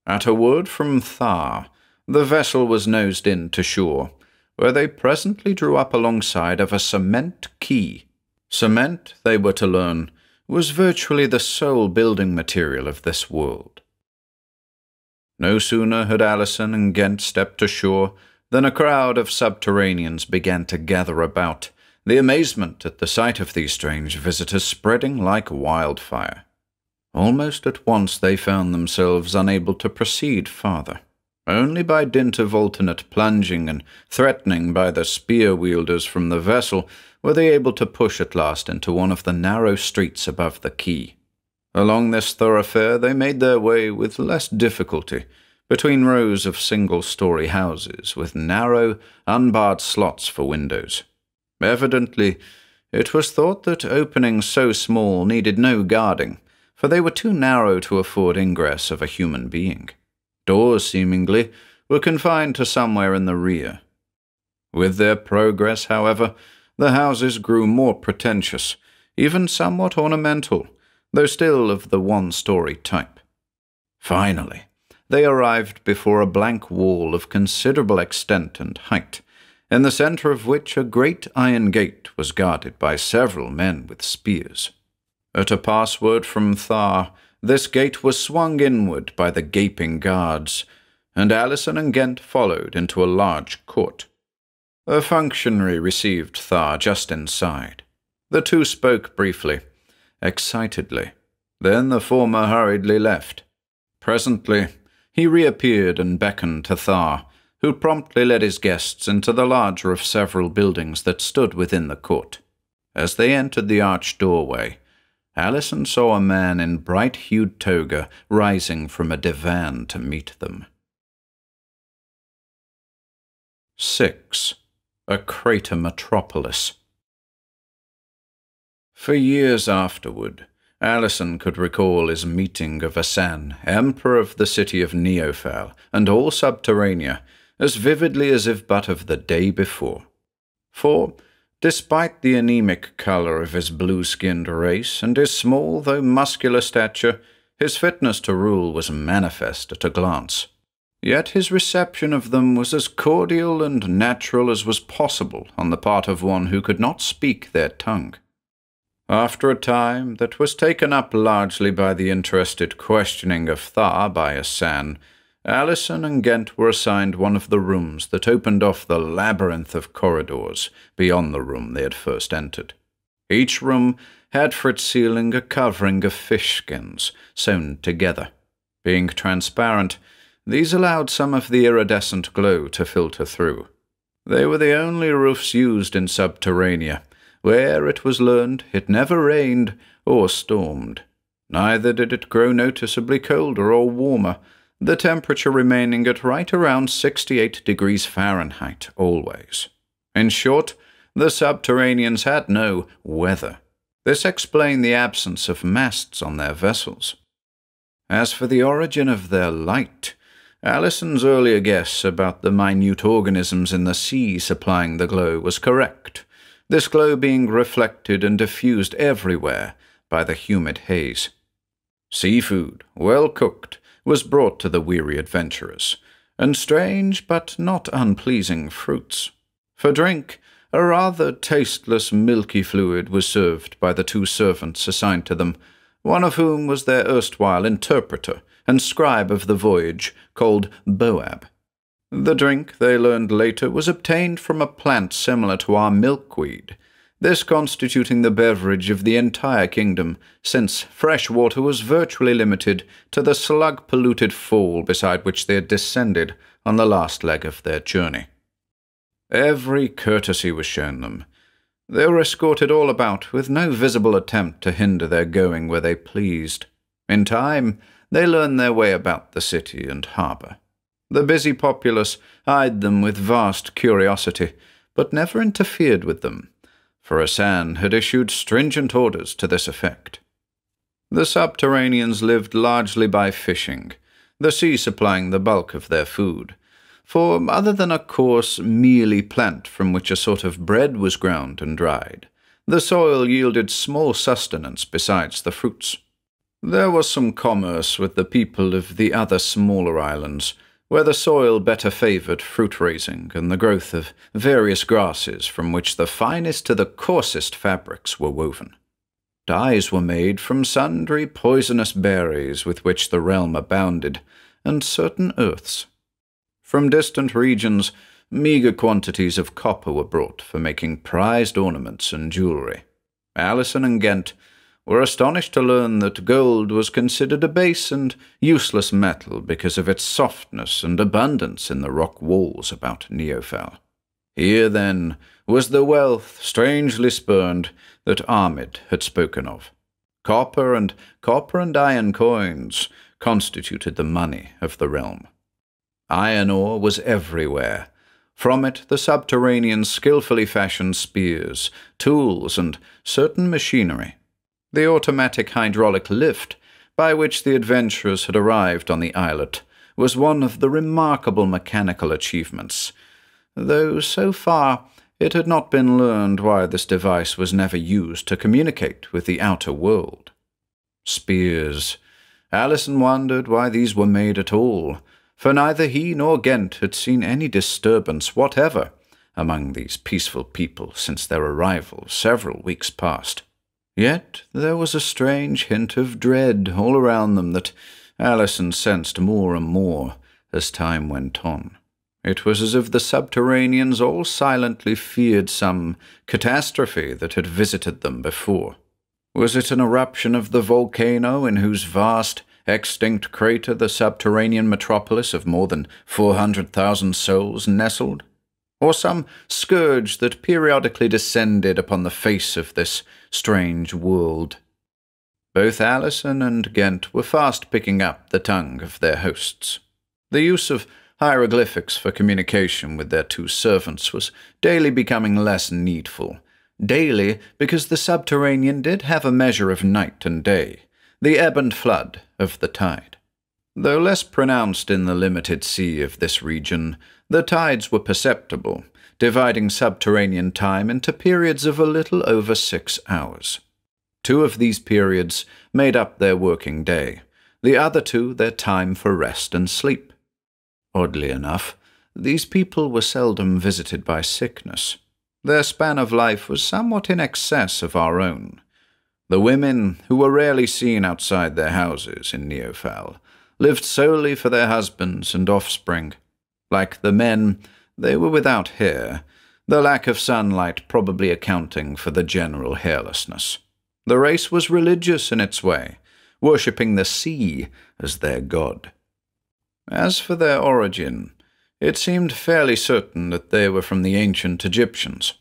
At a word from Thar, the vessel was nosed in to shore, where they presently drew up alongside of a cement quay. Cement, they were to learn, was virtually the sole building material of this world. No sooner had Alison and Ghent stepped ashore than a crowd of subterraneans began to gather about, the amazement at the sight of these strange visitors spreading like wildfire. Almost at once they found themselves unable to proceed farther. Only by dint of alternate plunging and threatening by the spear-wielders from the vessel were they able to push at last into one of the narrow streets above the quay. Along this thoroughfare they made their way with less difficulty, between rows of single-story houses with narrow, unbarred slots for windows. Evidently, it was thought that openings so small needed no guarding, for they were too narrow to afford ingress of a human being. Doors, seemingly, were confined to somewhere in the rear. With their progress, however, the houses grew more pretentious, even somewhat ornamental, though still of the one-story type. Finally, they arrived before a blank wall of considerable extent and height, in the centre of which a great iron gate was guarded by several men with spears. At a password from Thar, this gate was swung inward by the gaping guards, and Alison and Ghent followed into a large court. A functionary received Thar just inside. The two spoke briefly, excitedly. Then the former hurriedly left. Presently, he reappeared and beckoned to Thar, who promptly led his guests into the larger of several buildings that stood within the court. As they entered the arched doorway, Alison saw a man in bright-hued toga rising from a divan to meet them. 6. A Crater Metropolis. For years afterward, Alison could recall his meeting of Asan, Emperor of the city of Neophal, and all Subterranea, as vividly as if but of the day before. For, despite the anemic colour of his blue-skinned race and his small though muscular stature, his fitness to rule was manifest at a glance. Yet his reception of them was as cordial and natural as was possible on the part of one who could not speak their tongue. After a time that was taken up largely by the interested questioning of Thar by Asan, Alison and Ghent were assigned one of the rooms that opened off the labyrinth of corridors beyond the room they had first entered. Each room had for its ceiling a covering of fish skins sewn together. Being transparent, these allowed some of the iridescent glow to filter through. They were the only roofs used in Subterranea, where, it was learned, it never rained or stormed. Neither did it grow noticeably colder or warmer, the temperature remaining at right around 68 degrees Fahrenheit always. In short, the Subterraneans had no weather. This explained the absence of masts on their vessels. As for the origin of their light, Alison's earlier guess about the minute organisms in the sea supplying the glow was correct, this glow being reflected and diffused everywhere by the humid haze. Seafood, well cooked, was brought to the weary adventurers, and strange but not unpleasing fruits. For drink, a rather tasteless milky fluid was served by the two servants assigned to them, one of whom was their erstwhile interpreter and scribe of the voyage, called Boab. The drink, they learned later, was obtained from a plant similar to our milkweed, this constituting the beverage of the entire kingdom, since fresh water was virtually limited to the slug-polluted fall beside which they had descended on the last leg of their journey. Every courtesy was shown them. They were escorted all about, with no visible attempt to hinder their going where they pleased. In time, they learned their way about the city and harbour. The busy populace eyed them with vast curiosity, but never interfered with them, for Asan had issued stringent orders to this effect. The Subterraneans lived largely by fishing, the sea supplying the bulk of their food, for other than a coarse, mealy plant from which a sort of bread was ground and dried, the soil yielded small sustenance besides the fruits. There was some commerce with the people of the other smaller islands, where the soil better favoured fruit-raising and the growth of various grasses from which the finest to the coarsest fabrics were woven. Dyes were made from sundry poisonous berries with which the realm abounded, and certain earths. From distant regions, meagre quantities of copper were brought for making prized ornaments and jewellery. Alison and Ghent were astonished to learn that gold was considered a base and useless metal because of its softness and abundance in the rock walls about Neofel. Here, then, was the wealth, strangely spurned, that Ahmed had spoken of. Copper and iron coins constituted the money of the realm. Iron ore was everywhere. From it the Subterraneans skillfully fashioned spears, tools, and certain machinery. The automatic hydraulic lift, by which the adventurers had arrived on the islet, was one of the remarkable mechanical achievements, though so far it had not been learned why this device was never used to communicate with the outer world. Spears. Alison wondered why these were made at all, for neither he nor Ghent had seen any disturbance whatever among these peaceful people since their arrival several weeks past. Yet there was a strange hint of dread all around them that Alison sensed more and more as time went on. It was as if the Subterraneans all silently feared some catastrophe that had visited them before. Was it an eruption of the volcano in whose vast, extinct crater the subterranean metropolis of more than 400,000 souls nestled? Or some scourge that periodically descended upon the face of this strange world? Both Alison and Ghent were fast picking up the tongue of their hosts. The use of hieroglyphics for communication with their two servants was daily becoming less needful. Daily, because the Subterranean did have a measure of night and day, the ebb and flood of the tide. Though less pronounced in the limited sea of this region, the tides were perceptible, dividing subterranean time into periods of a little over 6 hours. 2 of these periods made up their working day, the other 2 their time for rest and sleep. Oddly enough, these people were seldom visited by sickness. Their span of life was somewhat in excess of our own. The women, who were rarely seen outside their houses in Neofel, lived solely for their husbands and offspring. Like the men, they were without hair, the lack of sunlight probably accounting for the general hairlessness. The race was religious in its way, worshipping the sea as their god. As for their origin, it seemed fairly certain that they were from the ancient Egyptians.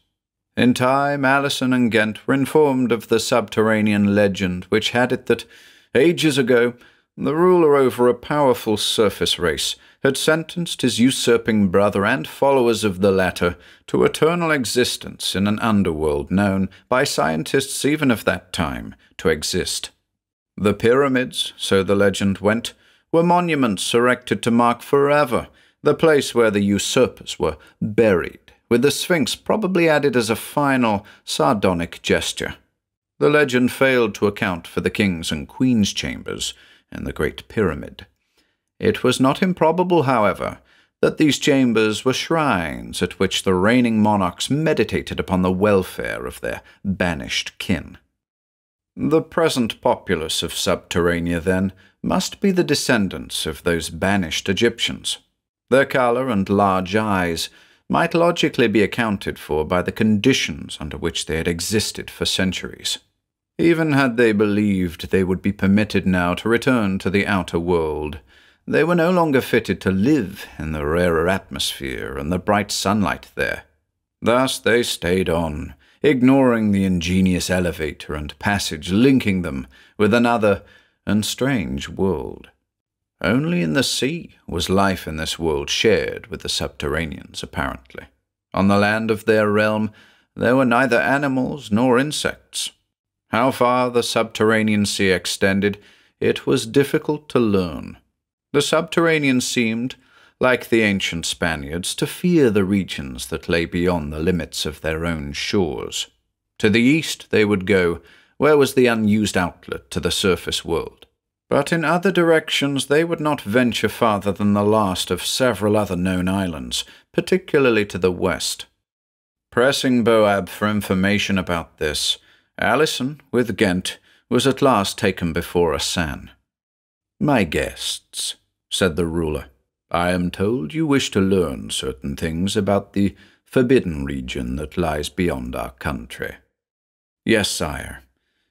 In time, Alison and Ghent were informed of the subterranean legend which had it that, ages ago, the ruler over a powerful surface race had sentenced his usurping brother and followers of the latter to eternal existence in an underworld known by scientists even of that time to exist. The pyramids, so the legend went, were monuments erected to mark forever the place where the usurpers were buried, with the Sphinx probably added as a final, sardonic gesture. The legend failed to account for the king's and queen's chambers in the Great Pyramid. It was not improbable, however, that these chambers were shrines at which the reigning monarchs meditated upon the welfare of their banished kin. The present populace of Subterranea, then, must be the descendants of those banished Egyptians. Their colour and large eyes might logically be accounted for by the conditions under which they had existed for centuries. Even had they believed they would be permitted now to return to the outer world, they were no longer fitted to live in the rarer atmosphere and the bright sunlight there. Thus they stayed on, ignoring the ingenious elevator and passage linking them with another and strange world. Only in the sea was life in this world shared with the Subterraneans, apparently. On the land of their realm, there were neither animals nor insects. How far the subterranean sea extended, it was difficult to learn. The subterraneans seemed, like the ancient Spaniards, to fear the regions that lay beyond the limits of their own shores. To the east they would go, where was the unused outlet to the surface world. But in other directions they would not venture farther than the last of several other known islands, particularly to the west. Pressing Boab for information about this, Alison, with Ghent, was at last taken before Asan. "My guests," said the ruler, "I am told you wish to learn certain things about the forbidden region that lies beyond our country." "Yes, sire.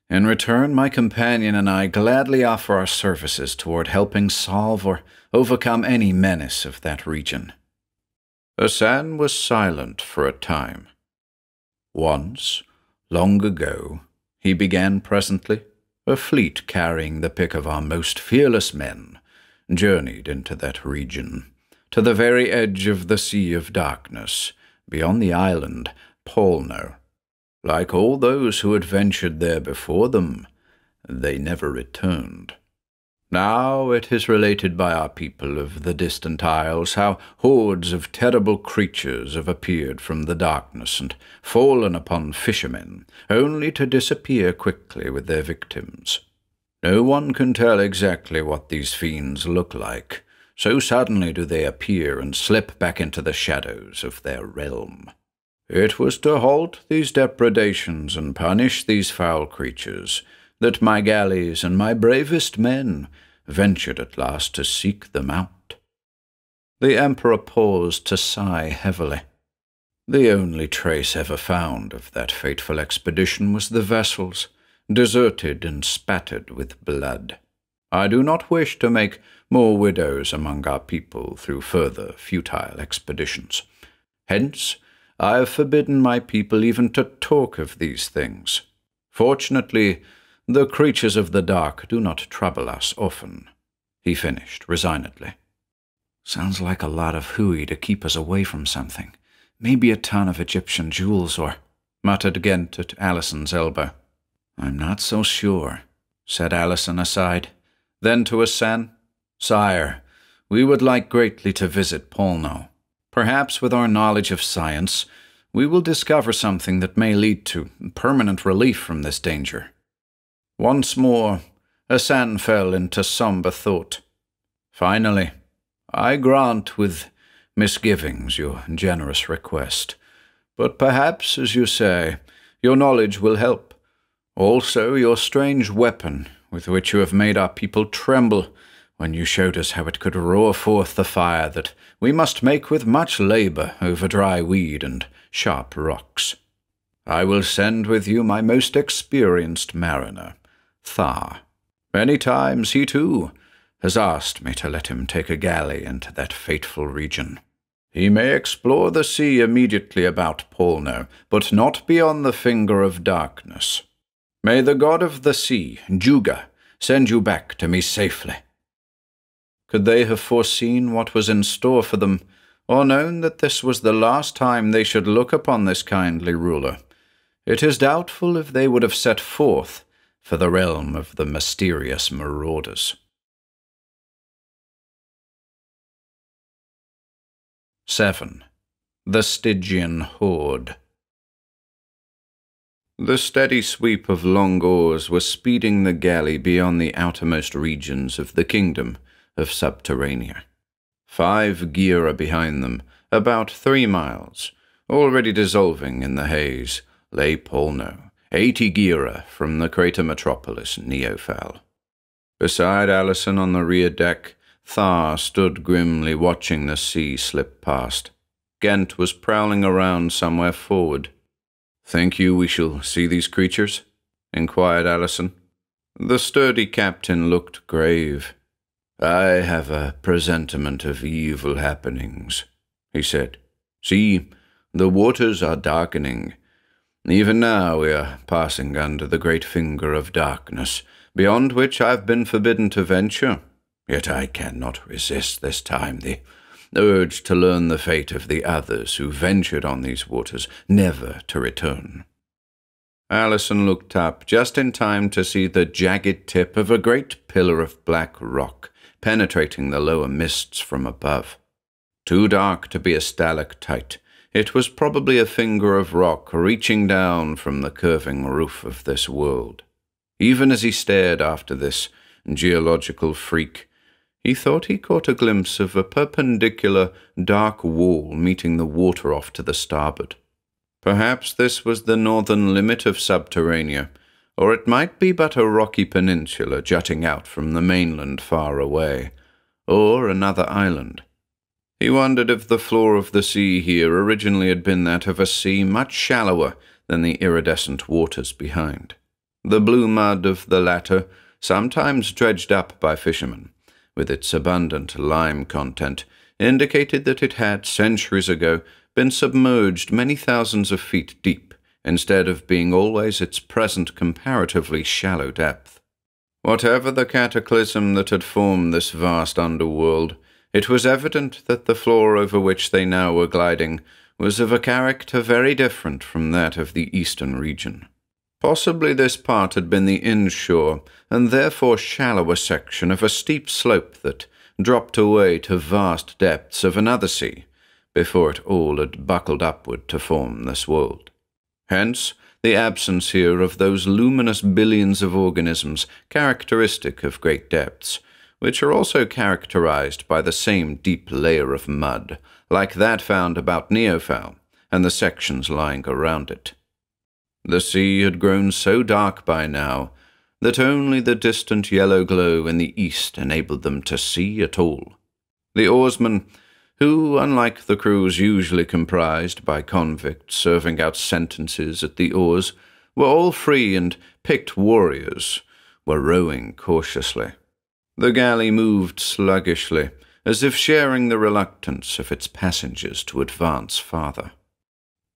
In return, my companion and I gladly offer our services toward helping solve or overcome any menace of that region." Asan was silent for a time. "Once, long ago," he began presently, "a fleet carrying the pick of our most fearless men journeyed into that region, to the very edge of the Sea of Darkness, beyond the island Polno. Like all those who had ventured there before them, they never returned. Now it is related by our people of the distant isles how hordes of terrible creatures have appeared from the darkness and fallen upon fishermen, only to disappear quickly with their victims. No one can tell exactly what these fiends look like, so suddenly do they appear and slip back into the shadows of their realm. It was to halt these depredations and punish these foul creatures that my galleys and my bravest men ventured at last to seek them out." The Emperor paused to sigh heavily. "The only trace ever found of that fateful expedition was the vessels, deserted and spattered with blood. I do not wish to make more widows among our people through further futile expeditions. Hence, I have forbidden my people even to talk of these things. Fortunately, the creatures of the dark do not trouble us often," he finished resignedly. "Sounds like a lot of hooey to keep us away from something. Maybe a ton of Egyptian jewels or—" muttered Ghent at Alison's elbow. "I'm not so sure," said Alison aside. Then to Asan, "Sire, we would like greatly to visit Polno. Perhaps with our knowledge of science, we will discover something that may lead to permanent relief from this danger." Once more, Asan fell into somber thought. "Finally, I grant with misgivings your generous request, but perhaps, as you say, your knowledge will help. Also, your strange weapon, with which you have made our people tremble when you showed us how it could roar forth the fire that we must make with much labor over dry weed and sharp rocks. I will send with you my most experienced mariner, Thar. Many times he, too, has asked me to let him take a galley into that fateful region. He may explore the sea immediately about Polno, but not beyond the finger of darkness. May the god of the sea, Juga, send you back to me safely." Could they have foreseen what was in store for them, or known that this was the last time they should look upon this kindly ruler? It is doubtful if they would have set forth for the realm of the mysterious marauders. 7. The Stygian Horde. The steady sweep of long oars was speeding the galley beyond the outermost regions of the kingdom of Subterranea. 5 gira behind them, about 3 miles, already dissolving in the haze, lay Polno, 80 gira from the Crater Metropolis, Neofal. Beside Alison on the rear deck, Thar stood grimly watching the sea slip past. Ghent was prowling around somewhere forward. "Think you we shall see these creatures?" inquired Alison. The sturdy captain looked grave. "I have a presentiment of evil happenings," he said. "See, the waters are darkening. Even now we are passing under the great finger of darkness, beyond which I have been forbidden to venture. Yet I cannot resist this time the urged to learn the fate of the others who ventured on these waters, never to return. Allison looked up just in time to see the jagged tip of a great pillar of black rock penetrating the lower mists from above. Too dark to be a stalactite, it was probably a finger of rock reaching down from the curving roof of this world. Even as he stared after this geological freak, he thought he caught a glimpse of a perpendicular, dark wall meeting the water off to the starboard. Perhaps this was the northern limit of Subterranea, or it might be but a rocky peninsula jutting out from the mainland far away, or another island. He wondered if the floor of the sea here originally had been that of a sea much shallower than the iridescent waters behind. The blue mud of the latter, sometimes dredged up by fishermen, with its abundant lime content, indicated that it had, centuries ago, been submerged many thousands of feet deep, instead of being always its present comparatively shallow depth. Whatever the cataclysm that had formed this vast underworld, it was evident that the floor over which they now were gliding was of a character very different from that of the eastern region. Possibly this part had been the inshore, and therefore shallower section of a steep slope that dropped away to vast depths of another sea, before it all had buckled upward to form this world. Hence, the absence here of those luminous billions of organisms characteristic of great depths, which are also characterized by the same deep layer of mud, like that found about Neophal and the sections lying around it. The sea had grown so dark by now that only the distant yellow glow in the east enabled them to see at all. The oarsmen, who, unlike the crews usually comprised by convicts serving out sentences at the oars, were all free and picked warriors, were rowing cautiously. The galley moved sluggishly, as if sharing the reluctance of its passengers to advance farther.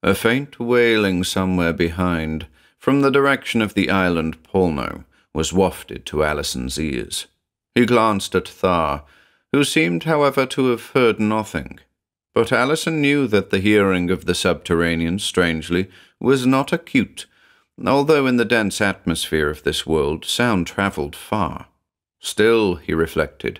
A faint wailing somewhere behind, from the direction of the island Polno, was wafted to Allison's ears. He glanced at Thar, who seemed, however, to have heard nothing. But Allison knew that the hearing of the subterraneans, strangely, was not acute, although in the dense atmosphere of this world sound travelled far. Still, he reflected,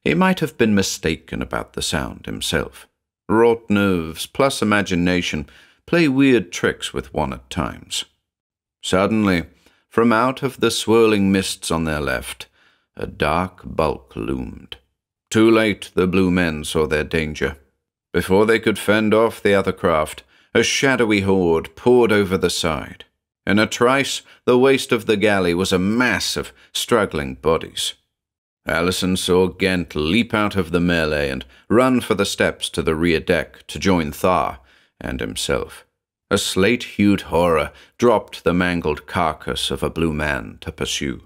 he might have been mistaken about the sound himself. Wrought nerves plus imagination play weird tricks with one at times. Suddenly, from out of the swirling mists on their left, a dark bulk loomed. Too late the blue men saw their danger. Before they could fend off the other craft, a shadowy horde poured over the side. In a trice, the waist of the galley was a mass of struggling bodies. Allison saw Ghent leap out of the melee and run for the steps to the rear deck to join Thar and himself. A slate-hued horror dropped the mangled carcass of a blue man to pursue.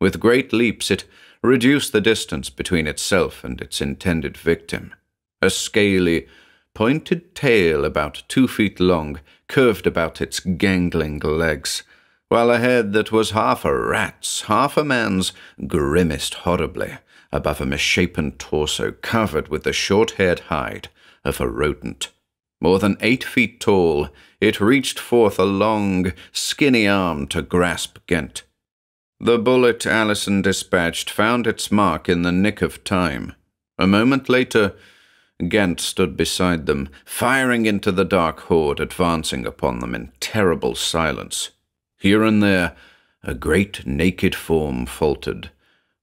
With great leaps it reduced the distance between itself and its intended victim. A scaly, pointed tail about 2 feet long curved about its gangling legs, while a head that was half a rat's, half a man's, grimaced horribly above a misshapen torso covered with the short-haired hide of a rodent. More than 8 feet tall, it reached forth a long, skinny arm to grasp Ghent. The bullet Allison dispatched found its mark in the nick of time. A moment later, Ghent stood beside them, firing into the dark horde advancing upon them in terrible silence. Here and there, a great naked form faltered,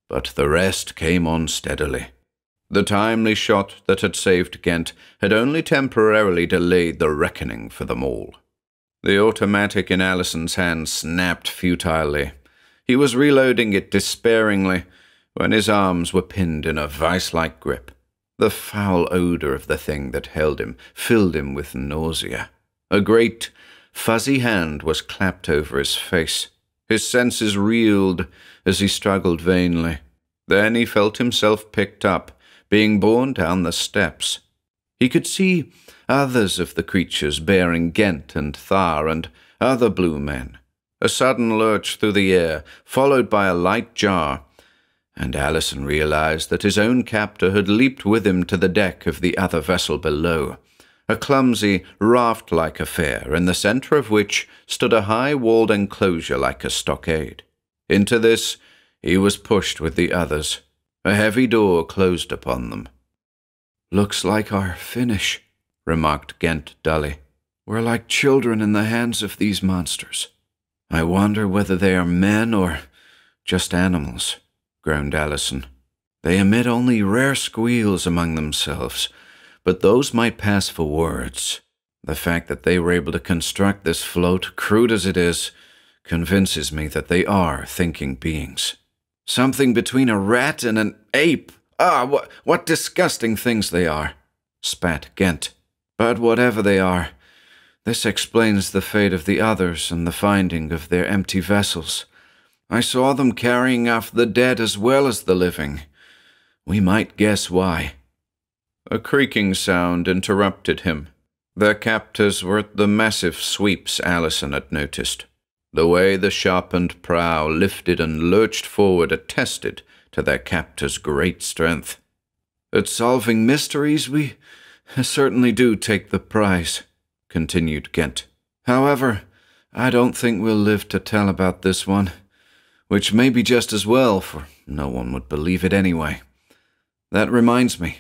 but the rest came on steadily. The timely shot that had saved Ghent had only temporarily delayed the reckoning for them all. The automatic in Allison's hand snapped futilely. He was reloading it despairingly when his arms were pinned in a vice-like grip. The foul odor of the thing that held him filled him with nausea. A great, fuzzy hand was clapped over his face. His senses reeled as he struggled vainly. Then he felt himself picked up, being borne down the steps. He could see others of the creatures bearing Ghent and Thar and other blue men. A sudden lurch through the air, followed by a light jar, and Allison realized that his own captor had leaped with him to the deck of the other vessel below, a clumsy, raft-like affair in the center of which stood a high-walled enclosure like a stockade. Into this he was pushed with the others. A heavy door closed upon them. "Looks like our finish," remarked Ghent dully. "We're like children in the hands of these monsters. I wonder whether they are men or just animals," groaned Allison. "They emit only rare squeals among themselves, but those might pass for words. The fact that they were able to construct this float, crude as it is, convinces me that they are thinking beings. Something between a rat and an ape. What disgusting things they are," spat Ghent. "But whatever they are, this explains the fate of the others and the finding of their empty vessels. I saw them carrying off the dead as well as the living. We might guess why." A creaking sound interrupted him. Their captors were at the massive sweeps Allison had noticed. The way the sharpened prow lifted and lurched forward attested to their captor's great strength. "At solving mysteries, we certainly do take the prize," continued Ghent. "However, I don't think we'll live to tell about this one, which may be just as well, for no one would believe it anyway. That reminds me,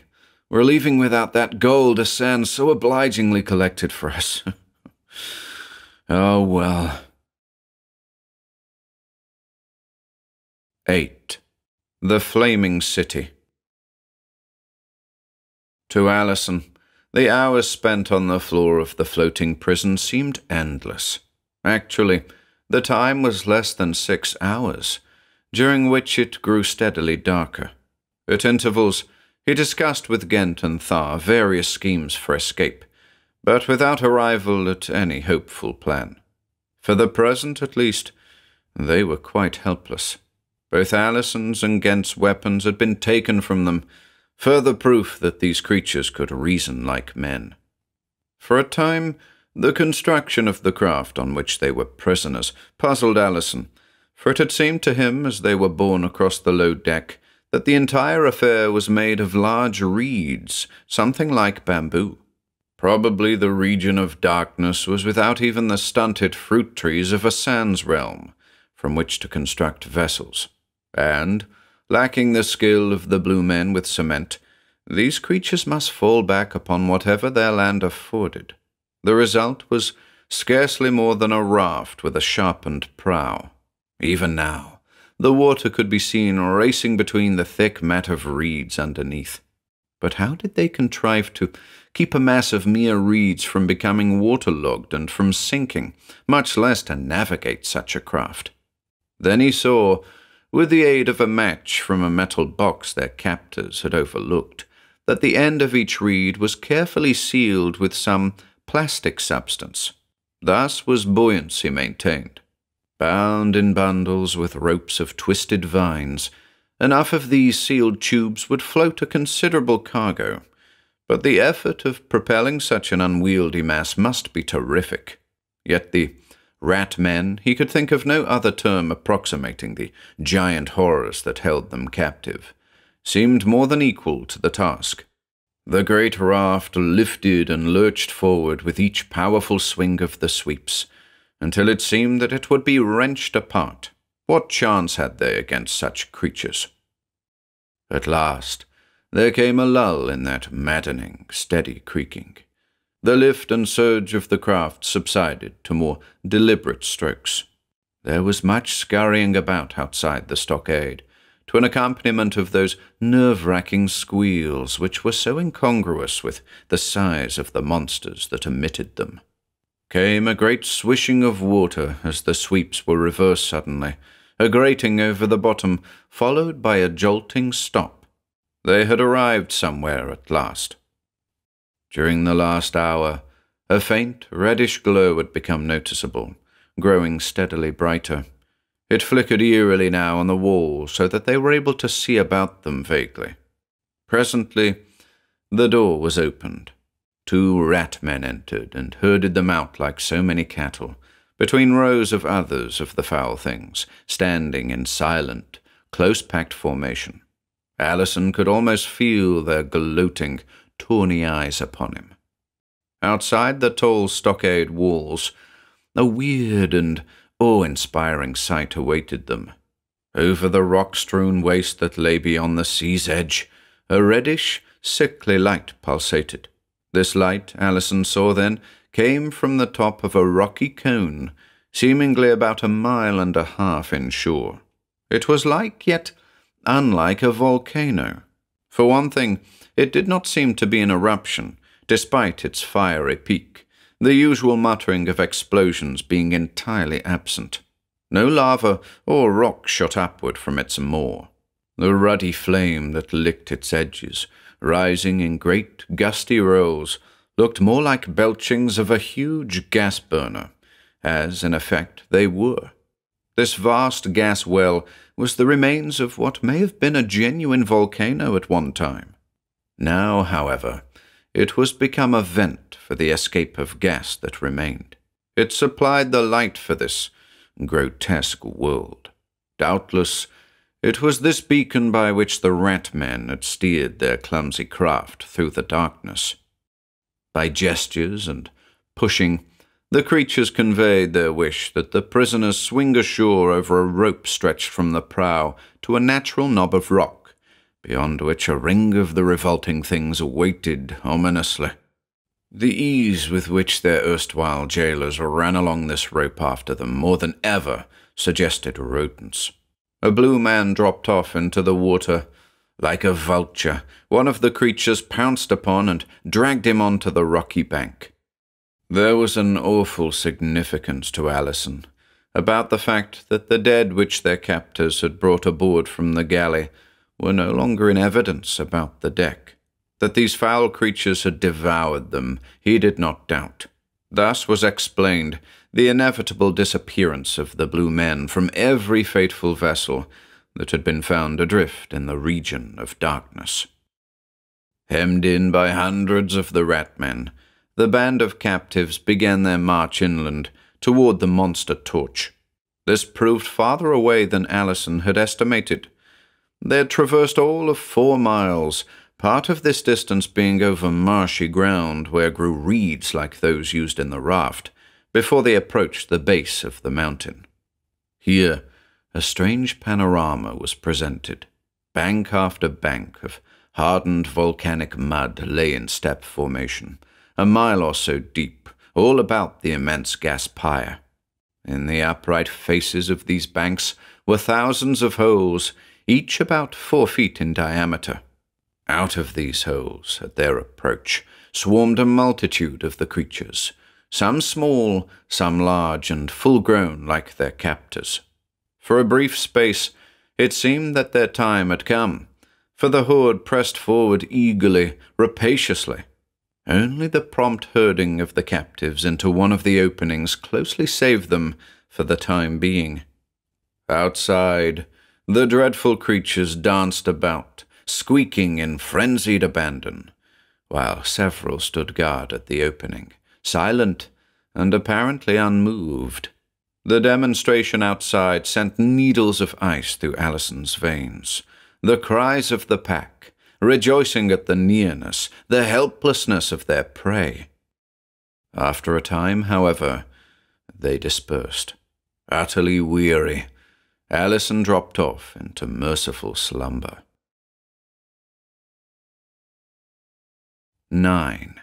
we're leaving without that gold Hassan so obligingly collected for us." "Oh, well." 8. The Flaming City. To Allison, the hours spent on the floor of the floating prison seemed endless. Actually, the time was less than 6 hours, during which it grew steadily darker. At intervals, he discussed with Ghent and Thar various schemes for escape, but without arrival at any hopeful plan. For the present, at least, they were quite helpless. Both Allison's and Ghent's weapons had been taken from them, further proof that these creatures could reason like men. For a time, the construction of the craft on which they were prisoners puzzled Allison, for it had seemed to him, as they were borne across the low deck, that the entire affair was made of large reeds, something like bamboo. Probably the region of darkness was without even the stunted fruit trees of a Sans realm, from which to construct vessels. And, lacking the skill of the blue men with cement, these creatures must fall back upon whatever their land afforded. The result was scarcely more than a raft with a sharpened prow. Even now, the water could be seen racing between the thick mat of reeds underneath. But how did they contrive to keep a mass of mere reeds from becoming waterlogged and from sinking, much less to navigate such a craft? Then he saw, with the aid of a match from a metal box their captors had overlooked, that the end of each reed was carefully sealed with some plastic substance. Thus was buoyancy maintained. Bound in bundles with ropes of twisted vines, enough of these sealed tubes would float a considerable cargo, but the effort of propelling such an unwieldy mass must be terrific. Yet the rat men, he could think of no other term approximating the giant horrors that held them captive, seemed more than equal to the task. The great raft lifted and lurched forward with each powerful swing of the sweeps, until it seemed that it would be wrenched apart. What chance had they against such creatures? At last, there came a lull in that maddening, steady creaking. The lift and surge of the craft subsided to more deliberate strokes. There was much scurrying about outside the stockade, to an accompaniment of those nerve-wracking squeals which were so incongruous with the size of the monsters that emitted them. Came a great swishing of water as the sweeps were reversed suddenly, a grating over the bottom, followed by a jolting stop. They had arrived somewhere at last. During the last hour, a faint, reddish glow had become noticeable, growing steadily brighter. It flickered eerily now on the wall so that they were able to see about them vaguely. Presently, the door was opened. 2 rat men entered and herded them out like so many cattle, between rows of others of the foul things, standing in silent, close-packed formation. Alison could almost feel their gloating, tawny eyes upon him. Outside the tall stockade walls, a weird and awe-inspiring sight awaited them. Over the rock-strewn waste that lay beyond the sea's edge, a reddish, sickly light pulsated. This light, Alison saw then, came from the top of a rocky cone, seemingly about 1.5 miles in shore. It was like, yet unlike, a volcano. For one thing, it did not seem to be an eruption, despite its fiery peak, the usual muttering of explosions being entirely absent. No lava or rock shot upward from its maw. The ruddy flame that licked its edges, rising in great gusty rolls, looked more like belchings of a huge gas burner, as, in effect, they were. This vast gas well was the remains of what may have been a genuine volcano at one time. Now, however, it was become a vent for the escape of gas that remained. It supplied the light for this grotesque world. Doubtless, it was this beacon by which the rat men had steered their clumsy craft through the darkness. By gestures and pushing, the creatures conveyed their wish that the prisoners swing ashore over a rope stretched from the prow to a natural knob of rock, beyond which a ring of the revolting things waited ominously. The ease with which their erstwhile jailers ran along this rope after them more than ever suggested rodents. A blue man dropped off into the water. Like a vulture, one of the creatures pounced upon and dragged him onto the rocky bank. There was an awful significance to Alison about the fact that the dead which their captors had brought aboard from the galley were no longer in evidence about the deck. That these foul creatures had devoured them, he did not doubt. Thus was explained the inevitable disappearance of the blue men from every fateful vessel that had been found adrift in the region of darkness. Hemmed in by hundreds of the rat men, the band of captives began their march inland toward the monster torch. This proved farther away than Alison had estimated. They had traversed all of 4 miles, part of this distance being over marshy ground where grew reeds like those used in the raft, before they approached the base of the mountain. Here, a strange panorama was presented. Bank after bank of hardened volcanic mud lay in step formation, 1 mile or so deep, all about the immense gas pyre. In the upright faces of these banks were thousands of holes, each about 4 feet in diameter. Out of these holes, at their approach, swarmed a multitude of the creatures, some small, some large and full-grown like their captors. For a brief space, it seemed that their time had come, for the horde pressed forward eagerly, rapaciously. Only the prompt herding of the captives into one of the openings closely saved them for the time being. Outside, the dreadful creatures danced about, squeaking in frenzied abandon, while several stood guard at the opening, silent and apparently unmoved. The demonstration outside sent needles of ice through Alison's veins. The cries of the pack, rejoicing at the nearness, the helplessness of their prey. After a time, however, they dispersed. Utterly weary, Alison dropped off into merciful slumber. 9.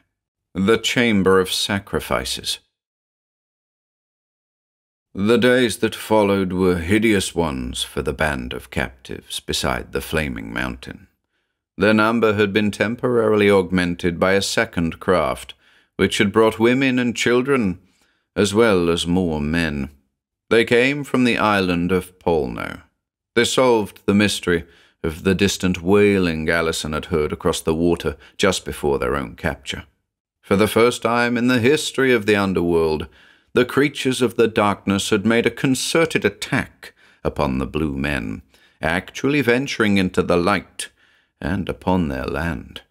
The Chamber of Sacrifices. The days that followed were hideous ones for the band of captives beside the flaming mountain. Their number had been temporarily augmented by a second craft, which had brought women and children, as well as more men. They came from the island of Polno. They solved the mystery of the distant wailing Alison had heard across the water just before their own capture. For the first time in the history of the underworld, the creatures of the darkness had made a concerted attack upon the blue men, actually venturing into the light and upon their land.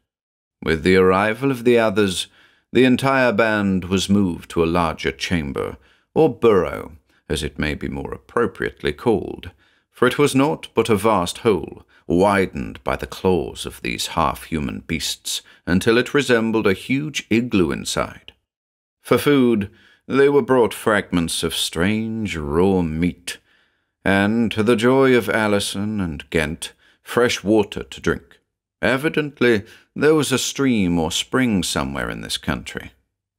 With the arrival of the others, the entire band was moved to a larger chamber, or burrow, as it may be more appropriately called, for it was naught but a vast hole, widened by the claws of these half-human beasts, until it resembled a huge igloo inside. For food, they were brought fragments of strange raw meat, and, to the joy of Alison and Ghent, fresh water to drink. Evidently, there was a stream or spring somewhere in this country.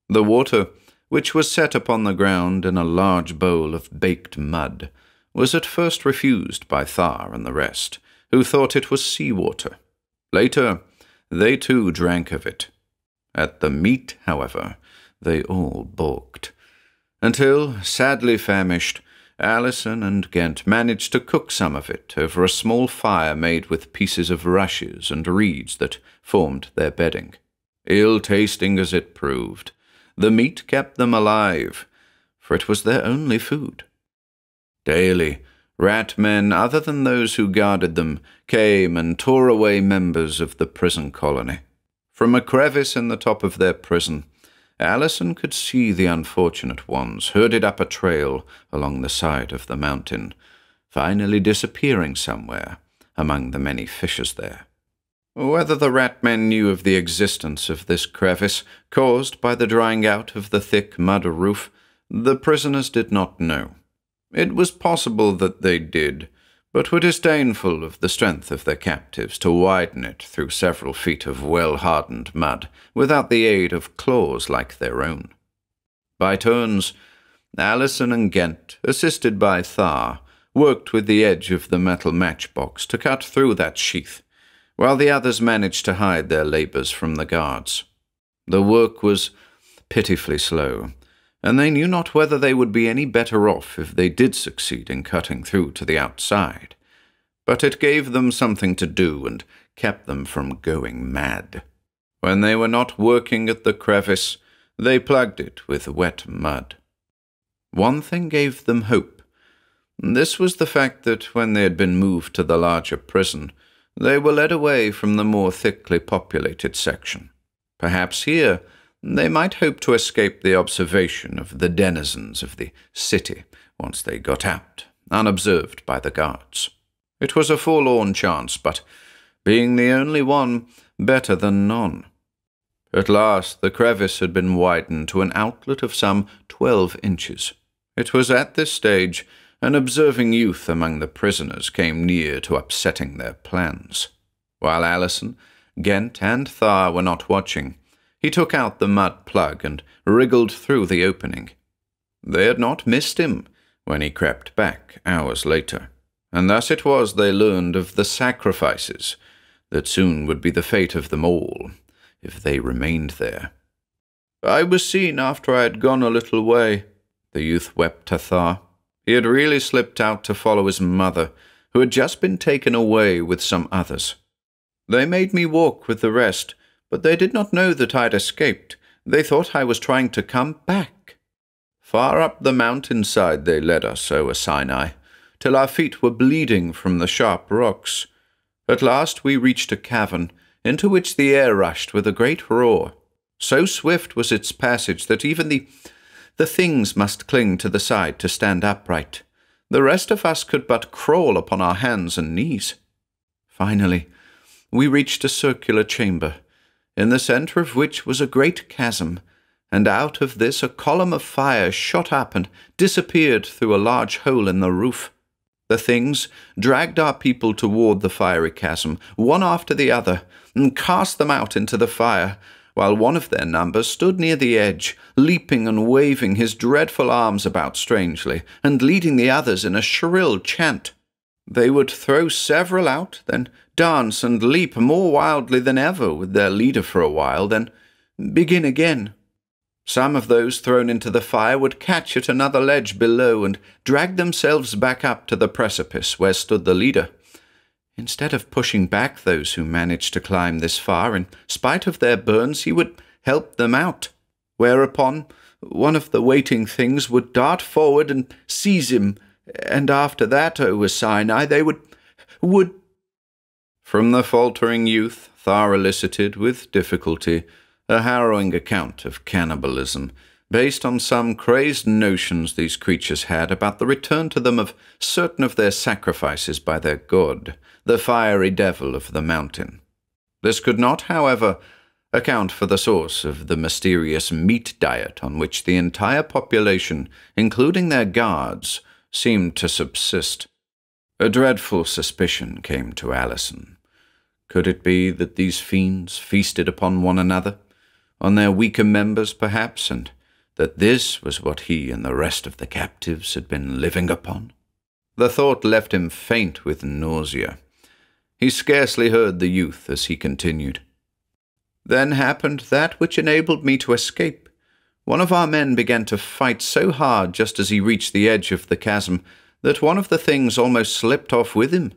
The water, which was set upon the ground in a large bowl of baked mud, was at first refused by Thar and the rest, who thought it was sea-water. Later, they too drank of it. At the meat, however, they all balked, until, sadly famished, Alison and Ghent managed to cook some of it over a small fire made with pieces of rushes and reeds that formed their bedding. Ill-tasting as it proved, the meat kept them alive, for it was their only food. Daily, rat-men other than those who guarded them came and tore away members of the prison colony. From a crevice in the top of their prison, Alison could see the unfortunate ones herded up a trail along the side of the mountain, finally disappearing somewhere among the many fissures there. Whether the rat-men knew of the existence of this crevice, caused by the drying out of the thick mud roof, the prisoners did not know. It was possible that they did, but were disdainful of the strength of their captives to widen it through several feet of well-hardened mud, without the aid of claws like their own. By turns, Alison and Ghent, assisted by Thar, worked with the edge of the metal matchbox to cut through that sheath, while the others managed to hide their labors from the guards. The work was pitifully slow, and they knew not whether they would be any better off if they did succeed in cutting through to the outside. But it gave them something to do and kept them from going mad. When they were not working at the crevice, they plugged it with wet mud. One thing gave them hope. This was the fact that when they had been moved to the larger prison, they were led away from the more thickly populated section. Perhaps here they might hope to escape the observation of the denizens of the city once they got out, unobserved by the guards. It was a forlorn chance, but, being the only one, better than none. At last the crevice had been widened to an outlet of some 12 inches. It was at this stage an observing youth among the prisoners came near to upsetting their plans. While Alison, Ghent, and Thar were not watching, he took out the mud plug and wriggled through the opening. They had not missed him when he crept back hours later, and thus it was they learned of the sacrifices that soon would be the fate of them all if they remained there. "I was seen after I had gone a little way," the youth wept to Thar. He had really slipped out to follow his mother, who had just been taken away with some others. "They made me walk with the rest, but they did not know that I'd escaped. They thought I was trying to come back. Far up the mountainside they led us, O Sinai, till our feet were bleeding from the sharp rocks. At last we reached a cavern, into which the air rushed with a great roar. So swift was its passage that even the things must cling to the side to stand upright. The rest of us could but crawl upon our hands and knees. Finally, we reached a circular chamber, in the center of which was a great chasm, and out of this a column of fire shot up and disappeared through a large hole in the roof. The things dragged our people toward the fiery chasm, one after the other, and cast them out into the fire, while one of their number stood near the edge, leaping and waving his dreadful arms about strangely, and leading the others in a shrill chant. They would throw several out, then dance and leap more wildly than ever with their leader for a while, then begin again. Some of those thrown into the fire would catch at another ledge below and drag themselves back up to the precipice where stood the leader. Instead of pushing back those who managed to climb this far, in spite of their burns, he would help them out, whereupon one of the waiting things would dart forward and seize him, and after that, O Sinai, they would... From the faltering youth, Thar elicited, with difficulty, a harrowing account of cannibalism, based on some crazed notions these creatures had about the return to them of certain of their sacrifices by their god, the fiery devil of the mountain. This could not, however, account for the source of the mysterious meat diet on which the entire population, including their guards, seemed to subsist. A dreadful suspicion came to Allison. Could it be that these fiends feasted upon one another, on their weaker members perhaps, and that this was what he and the rest of the captives had been living upon? The thought left him faint with nausea. He scarcely heard the youth as he continued. Then happened that which enabled me to escape. One of our men began to fight so hard just as he reached the edge of the chasm that one of the things almost slipped off with him.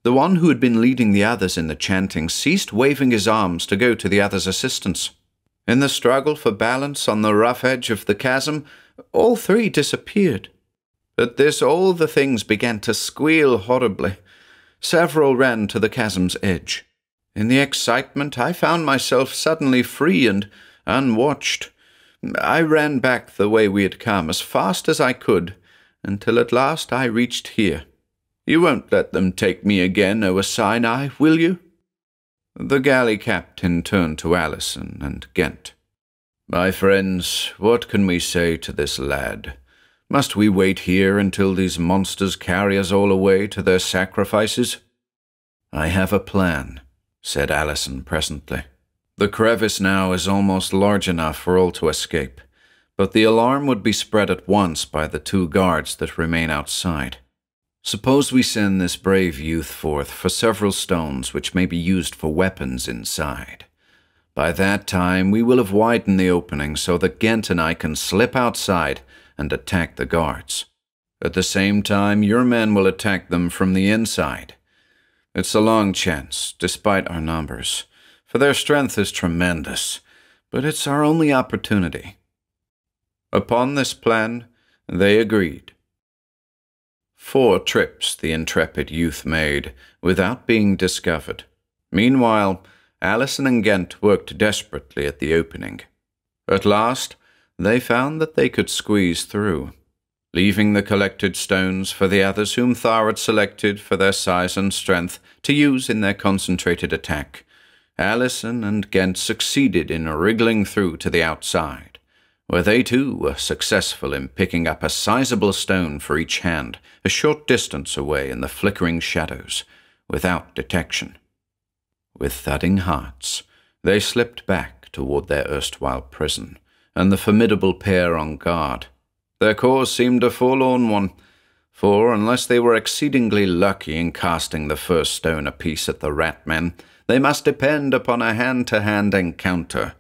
The one who had been leading the others in the chanting ceased waving his arms to go to the other's assistance. In the struggle for balance on the rough edge of the chasm, all three disappeared. At this all the things began to squeal horribly. Several ran to the chasm's edge. In the excitement, I found myself suddenly free and unwatched. I ran back the way we had come as fast as I could, until at last I reached here. You won't let them take me again, O Sinai, will you? The galley captain turned to Allison and Ghent. My friends, what can we say to this lad? Must we wait here until these monsters carry us all away to their sacrifices? I have a plan, said Allison presently. The crevice now is almost large enough for all to escape, but the alarm would be spread at once by the 2 guards that remain outside. Suppose we send this brave youth forth for several stones which may be used for weapons inside. By that time we will have widened the opening so that Ghent and I can slip outside and attack the guards. At the same time, your men will attack them from the inside. It's a long chance, despite our numbers, for their strength is tremendous, but it's our only opportunity. Upon this plan, they agreed. 4 trips the intrepid youth made without being discovered. Meanwhile, Allison and Ghent worked desperately at the opening. At last, they found that they could squeeze through, leaving the collected stones for the others whom Thar had selected for their size and strength to use in their concentrated attack. Allison and Ghent succeeded in wriggling through to the outside, where they too were successful in picking up a sizable stone for each hand, a short distance away in the flickering shadows, without detection. With thudding hearts, they slipped back toward their erstwhile prison, and the formidable pair on guard. Their cause seemed a forlorn one, for unless they were exceedingly lucky in casting the first stone apiece at the rat-men, they must depend upon a hand-to-hand encounter,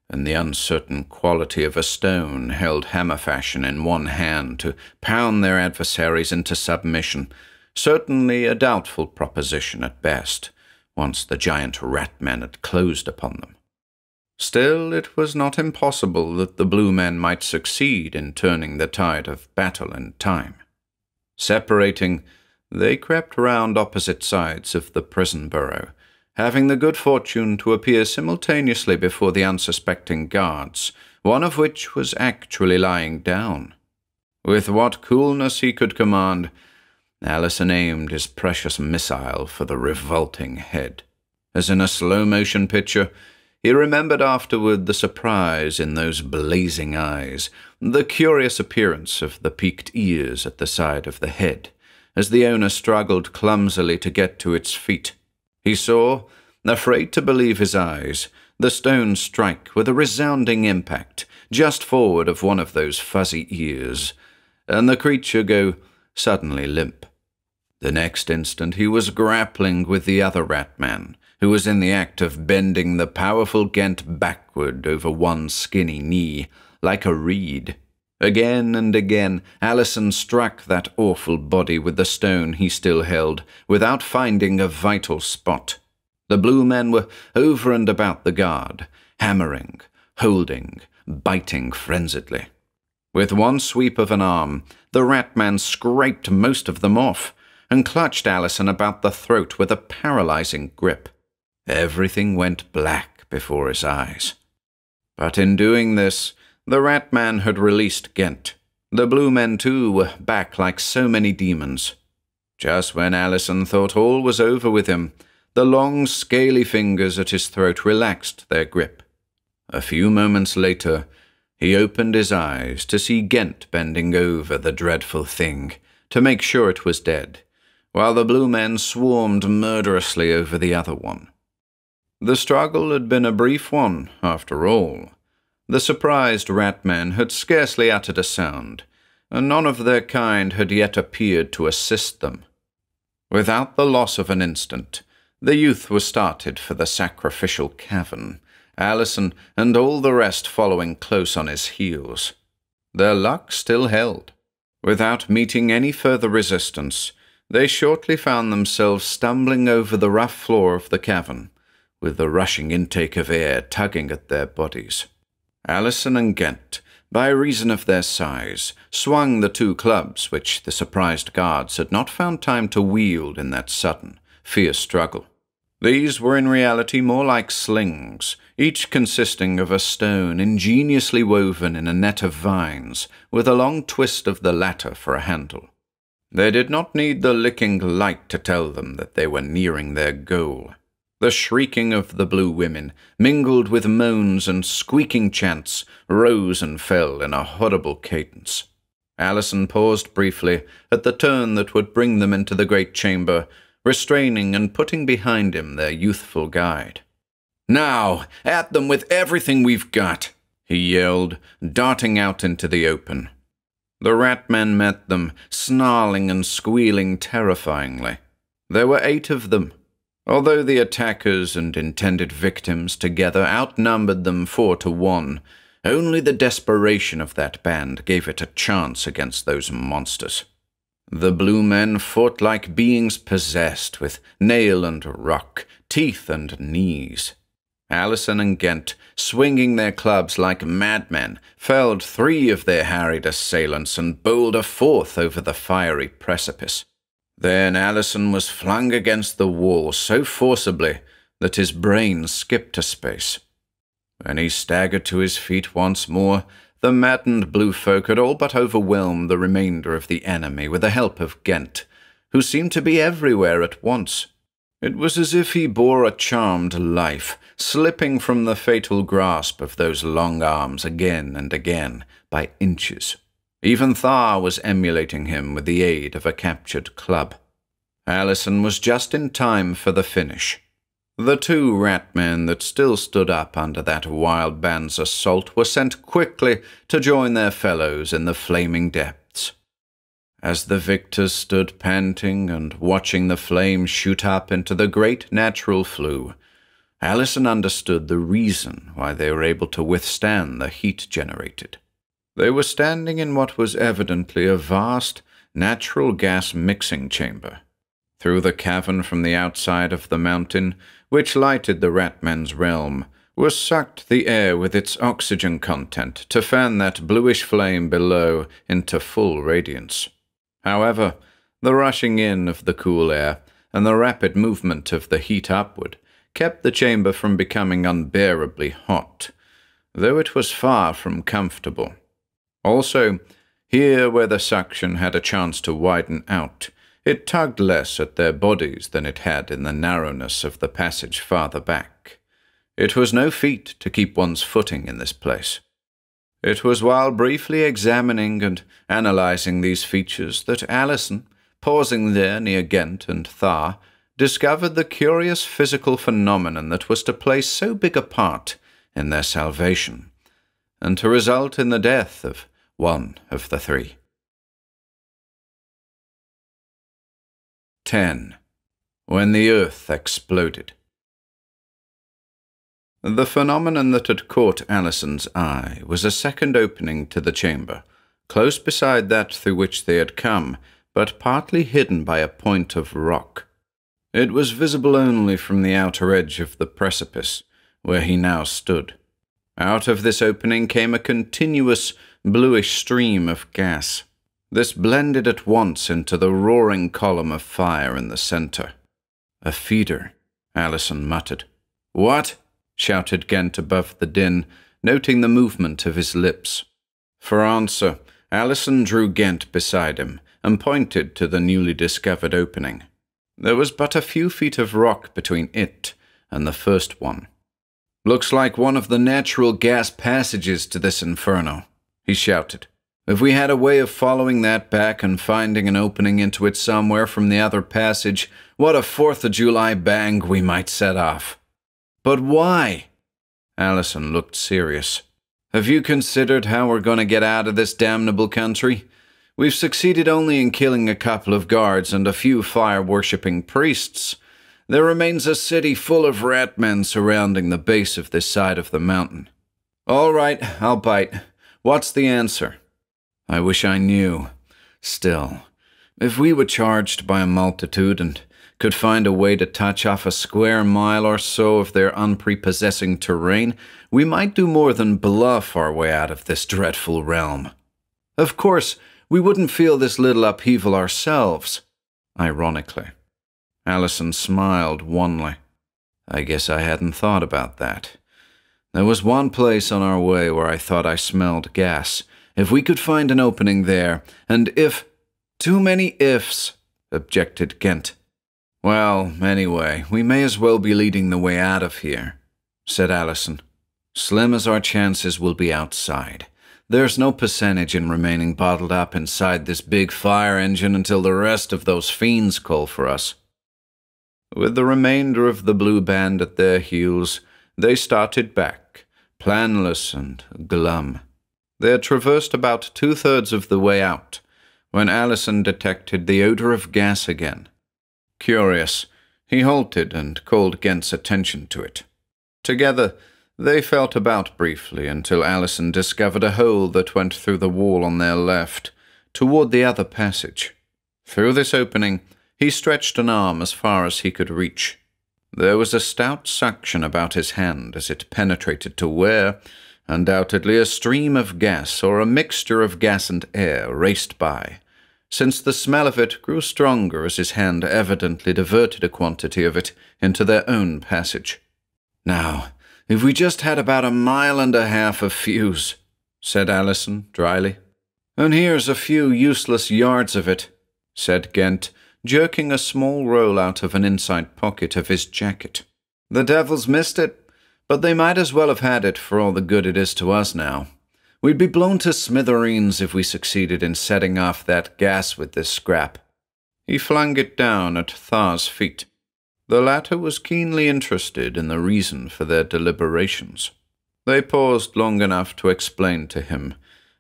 and the uncertain quality of a stone held hammer fashion in one hand to pound their adversaries into submission, certainly a doubtful proposition at best, once the giant rat-men had closed upon them. Still, it was not impossible that the blue men might succeed in turning the tide of battle in time. Separating, they crept round opposite sides of the prison burrow, having the good fortune to appear simultaneously before the unsuspecting guards, one of which was actually lying down. With what coolness he could command, Allison aimed his precious missile for the revolting head. As in a slow-motion picture, he remembered afterward the surprise in those blazing eyes, the curious appearance of the peaked ears at the side of the head, as the owner struggled clumsily to get to its feet. He saw, afraid to believe his eyes, the stone strike with a resounding impact just forward of one of those fuzzy ears, and the creature go suddenly limp. The next instant he was grappling with the other rat-man, who was in the act of bending the powerful Ghent backward over one skinny knee, like a reed. Again and again Allison struck that awful body with the stone he still held, without finding a vital spot. The blue men were over and about the guard, hammering, holding, biting frenziedly. With one sweep of an arm, the rat-man scraped most of them off, and clutched Allison about the throat with a paralyzing grip. Everything went black before his eyes. But in doing this, The Rat Man had released Ghent. The Blue Men, too, were back like so many demons. Just when Allison thought all was over with him, the long, scaly fingers at his throat relaxed their grip. A few moments later, he opened his eyes to see Ghent bending over the dreadful thing to make sure it was dead, while the Blue Men swarmed murderously over the other one. The struggle had been a brief one, after all. The surprised Rat-Men had scarcely uttered a sound, and none of their kind had yet appeared to assist them. Without the loss of an instant, the youth was started for the sacrificial cavern, Allison and all the rest following close on his heels. Their luck still held. Without meeting any further resistance, they shortly found themselves stumbling over the rough floor of the cavern, with the rushing intake of air tugging at their bodies. Allison and Ghent, by reason of their size, swung the two clubs which the surprised guards had not found time to wield in that sudden, fierce struggle. These were in reality more like slings, each consisting of a stone ingeniously woven in a net of vines, with a long twist of the latter for a handle. They did not need the licking light to tell them that they were nearing their goal. The shrieking of the blue women, mingled with moans and squeaking chants, rose and fell in a horrible cadence. Allison paused briefly at the turn that would bring them into the great chamber, restraining and putting behind him their youthful guide. "Now, at them with everything we've got!" he yelled, darting out into the open. The Rat-Men met them, snarling and squealing terrifyingly. There were 8 of them. Although the attackers and intended victims together outnumbered them 4 to 1, only the desperation of that band gave it a chance against those monsters. The Blue Men fought like beings possessed, with nail and rock, teeth and knees. Allison and Ghent, swinging their clubs like madmen, felled 3 of their harried assailants and bowled a 4th over the fiery precipice. Then Allison was flung against the wall so forcibly that his brain skipped a space. When he staggered to his feet once more, the maddened blue folk had all but overwhelmed the remainder of the enemy with the help of Ghent, who seemed to be everywhere at once. It was as if he bore a charmed life, slipping from the fatal grasp of those long arms again and again, by inches. Even Thar was emulating him with the aid of a captured club. Allison was just in time for the finish. The 2 Rat-Men that still stood up under that wild band's assault were sent quickly to join their fellows in the flaming depths. As the victors stood panting and watching the flames shoot up into the great natural flue, Allison understood the reason why they were able to withstand the heat generated. They were standing in what was evidently a vast, natural gas mixing chamber. Through the cavern from the outside of the mountain, which lighted the Rat-Men's realm, was sucked the air with its oxygen content to fan that bluish flame below into full radiance. However, the rushing in of the cool air and the rapid movement of the heat upward kept the chamber from becoming unbearably hot, though it was far from comfortable. Also, here where the suction had a chance to widen out, it tugged less at their bodies than it had in the narrowness of the passage farther back. It was no feat to keep one's footing in this place. It was while briefly examining and analyzing these features that Allison, pausing there near Ghent and Thar, discovered the curious physical phenomenon that was to play so big a part in their salvation, and to result in the death of one of the 3. 10. When the earth exploded. The phenomenon that had caught Allison's eye was a second opening to the chamber, close beside that through which they had come, but partly hidden by a point of rock. It was visible only from the outer edge of the precipice, where he now stood. Out of this opening came a continuous, bluish stream of gas. This blended at once into the roaring column of fire in the center. "A feeder," Allison muttered. "What?" shouted Ghent above the din, noting the movement of his lips. For answer, Allison drew Ghent beside him and pointed to the newly discovered opening. There was but a few feet of rock between it and the first one. "Looks like one of the natural gas passages to this inferno," he shouted. "If we had a way of following that back and finding an opening into it somewhere from the other passage, what a 4th of July bang we might set off." "But why?" Allison looked serious. "Have you considered how we're going to get out of this damnable country? We've succeeded only in killing a couple of guards and a few fire-worshipping priests. There remains a city full of rat-men surrounding the base of this side of the mountain." "All right, I'll bite. What's the answer?" "I wish I knew. Still, if we were charged by a multitude and could find a way to touch off a square mile or so of their unprepossessing terrain, we might do more than bluff our way out of this dreadful realm. Of course, we wouldn't feel this little upheaval ourselves." Ironically, Allison smiled wanly. "I guess I hadn't thought about that. There was one place on our way where I thought I smelled gas. If we could find an opening there, and if—" "Too many ifs," objected Ghent. "Well, anyway, we may as well be leading the way out of here," said Allison. "Slim as our chances will be outside. There's no percentage in remaining bottled up inside this big fire engine until the rest of those fiends call for us." With the remainder of the blue band at their heels, they started back, planless and glum. They had traversed about 2/3 of the way out, when Allison detected the odor of gas again. Curious, he halted and called Ghent's attention to it. Together, they felt about briefly until Allison discovered a hole that went through the wall on their left, toward the other passage. Through this opening, he stretched an arm as far as he could reach. There was a stout suction about his hand as it penetrated to where, undoubtedly, a stream of gas or a mixture of gas and air raced by, since the smell of it grew stronger as his hand evidently diverted a quantity of it into their own passage. "Now, if we just had about 1.5 miles of fuse," said Allison dryly. "And here's a few useless yards of it," said Ghent, jerking a small roll out of an inside pocket of his jacket. "The devils missed it, but they might as well have had it for all the good it is to us now. We'd be blown to smithereens if we succeeded in setting off that gas with this scrap." He flung it down at Thar's feet. The latter was keenly interested in the reason for their deliberations. They paused long enough to explain to him,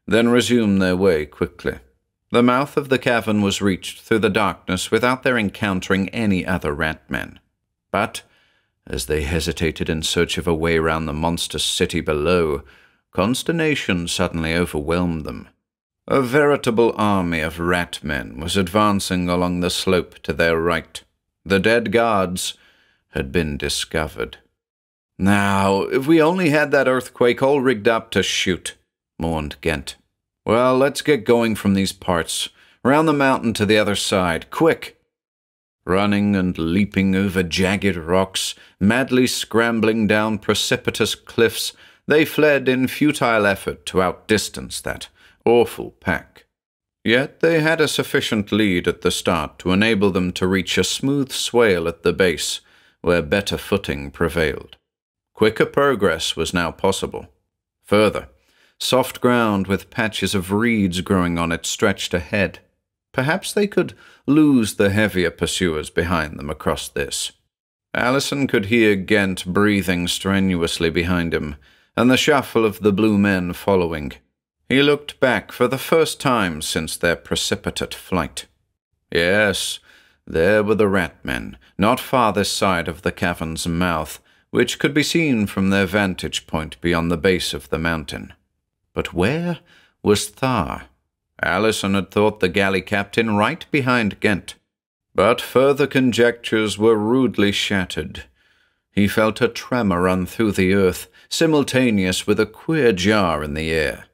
then resumed their way quickly. The mouth of the cavern was reached through the darkness without their encountering any other rat-men. But, as they hesitated in search of a way round the monster city below, consternation suddenly overwhelmed them. A veritable army of rat-men was advancing along the slope to their right. The dead guards had been discovered. "Now, if we only had that earthquake all rigged up to shoot," mourned Ghent. "Well, let's get going from these parts. Round the mountain to the other side. Quick!" Running and leaping over jagged rocks, madly scrambling down precipitous cliffs, they fled in futile effort to outdistance that awful pack. Yet they had a sufficient lead at the start to enable them to reach a smooth swale at the base, where better footing prevailed. Quicker progress was now possible. Further, soft ground with patches of reeds growing on it stretched ahead. Perhaps they could lose the heavier pursuers behind them across this. Allison could hear Ghent breathing strenuously behind him, and the shuffle of the blue men following. He looked back for the first time since their precipitate flight. Yes, there were the rat-men, not far this side of the cavern's mouth, which could be seen from their vantage point beyond the base of the mountain. But where was Thar? Allison had thought the galley captain right behind Ghent. But further conjectures were rudely shattered. He felt a tremor run through the earth, simultaneous with a queer jar in the air.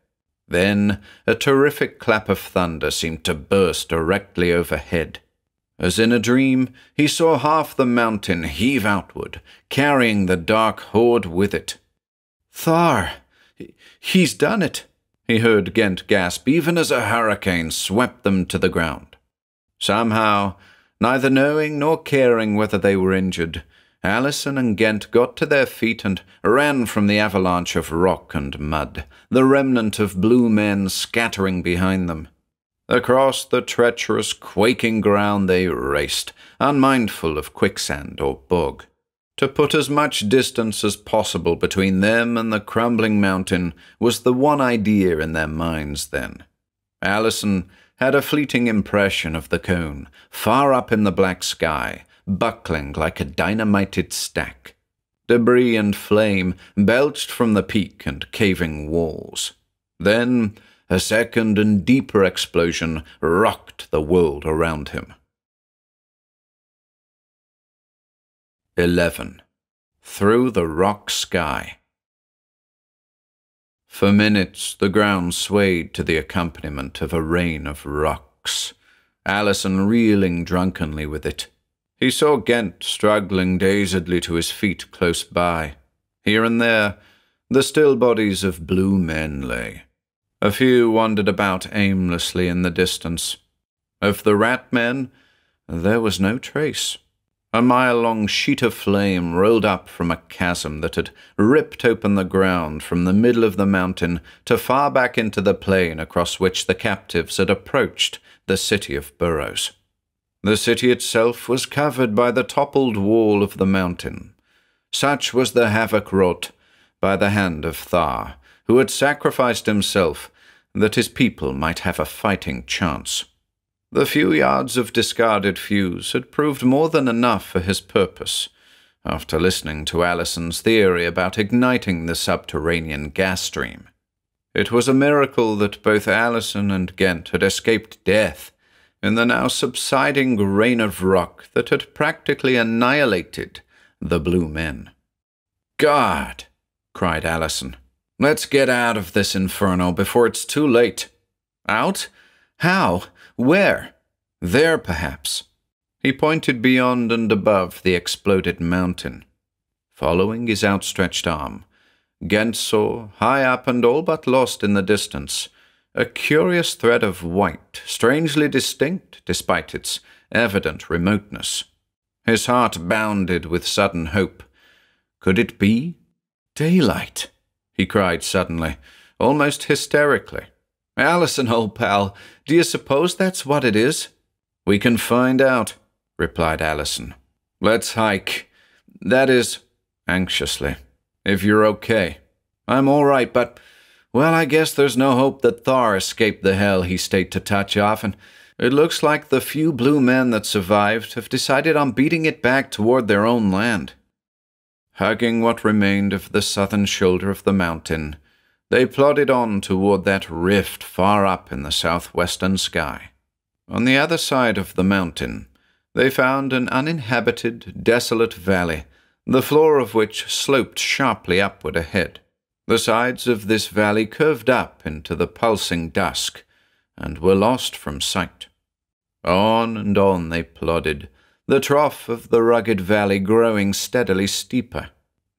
Then a terrific clap of thunder seemed to burst directly overhead. As in a dream, he saw half the mountain heave outward, carrying the dark horde with it. "Thar! He's done it, he heard Ghent gasp, even as a hurricane swept them to the ground. Somehow, neither knowing nor caring whether they were injured, Allison and Ghent got to their feet and ran from the avalanche of rock and mud, the remnant of blue men scattering behind them. Across the treacherous, quaking ground they raced, unmindful of quicksand or bog. To put as much distance as possible between them and the crumbling mountain was the one idea in their minds then. Allison had a fleeting impression of the cone, far up in the black sky, buckling like a dynamited stack. Debris and flame belched from the peak and caving walls. Then a second and deeper explosion rocked the world around him. 11. Through the rock sky. For minutes the ground swayed to the accompaniment of a rain of rocks, Allison reeling drunkenly with it. He saw Ghent struggling dazedly to his feet close by. Here and there, the still bodies of blue men lay. A few wandered about aimlessly in the distance. Of the rat men, there was no trace. A mile-long sheet of flame rolled up from a chasm that had ripped open the ground from the middle of the mountain to far back into the plain across which the captives had approached the city of burrows. The city itself was covered by the toppled wall of the mountain. Such was the havoc wrought by the hand of Thar, who had sacrificed himself that his people might have a fighting chance. The few yards of discarded fuse had proved more than enough for his purpose, after listening to Allison's theory about igniting the subterranean gas stream. It was a miracle that both Allison and Ghent had escaped death in the now subsiding rain of rock that had practically annihilated the blue men. "God!" cried Allison. "Let's get out of this inferno before it's too late." "Out? How? Where?" "There, perhaps." He pointed beyond and above the exploded mountain. Following his outstretched arm, Ghent saw, high up and all but lost in the distance, a curious thread of white, strangely distinct despite its evident remoteness. His heart bounded with sudden hope. Could it be daylight? He cried suddenly, almost hysterically. "Allison, old pal, do you suppose that's what it is?" "We can find out," replied Allison. "Let's hike. That is," anxiously, "if you're okay." "I'm all right, but, well, I guess there's no hope that Thar escaped the hell he stayed to touch off, and it looks like the few blue men that survived have decided on beating it back toward their own land." Hugging what remained of the southern shoulder of the mountain, they plodded on toward that rift far up in the southwestern sky. On the other side of the mountain, they found an uninhabited, desolate valley, the floor of which sloped sharply upward ahead. The sides of this valley curved up into the pulsing dusk, and were lost from sight. On and on they plodded, the trough of the rugged valley growing steadily steeper.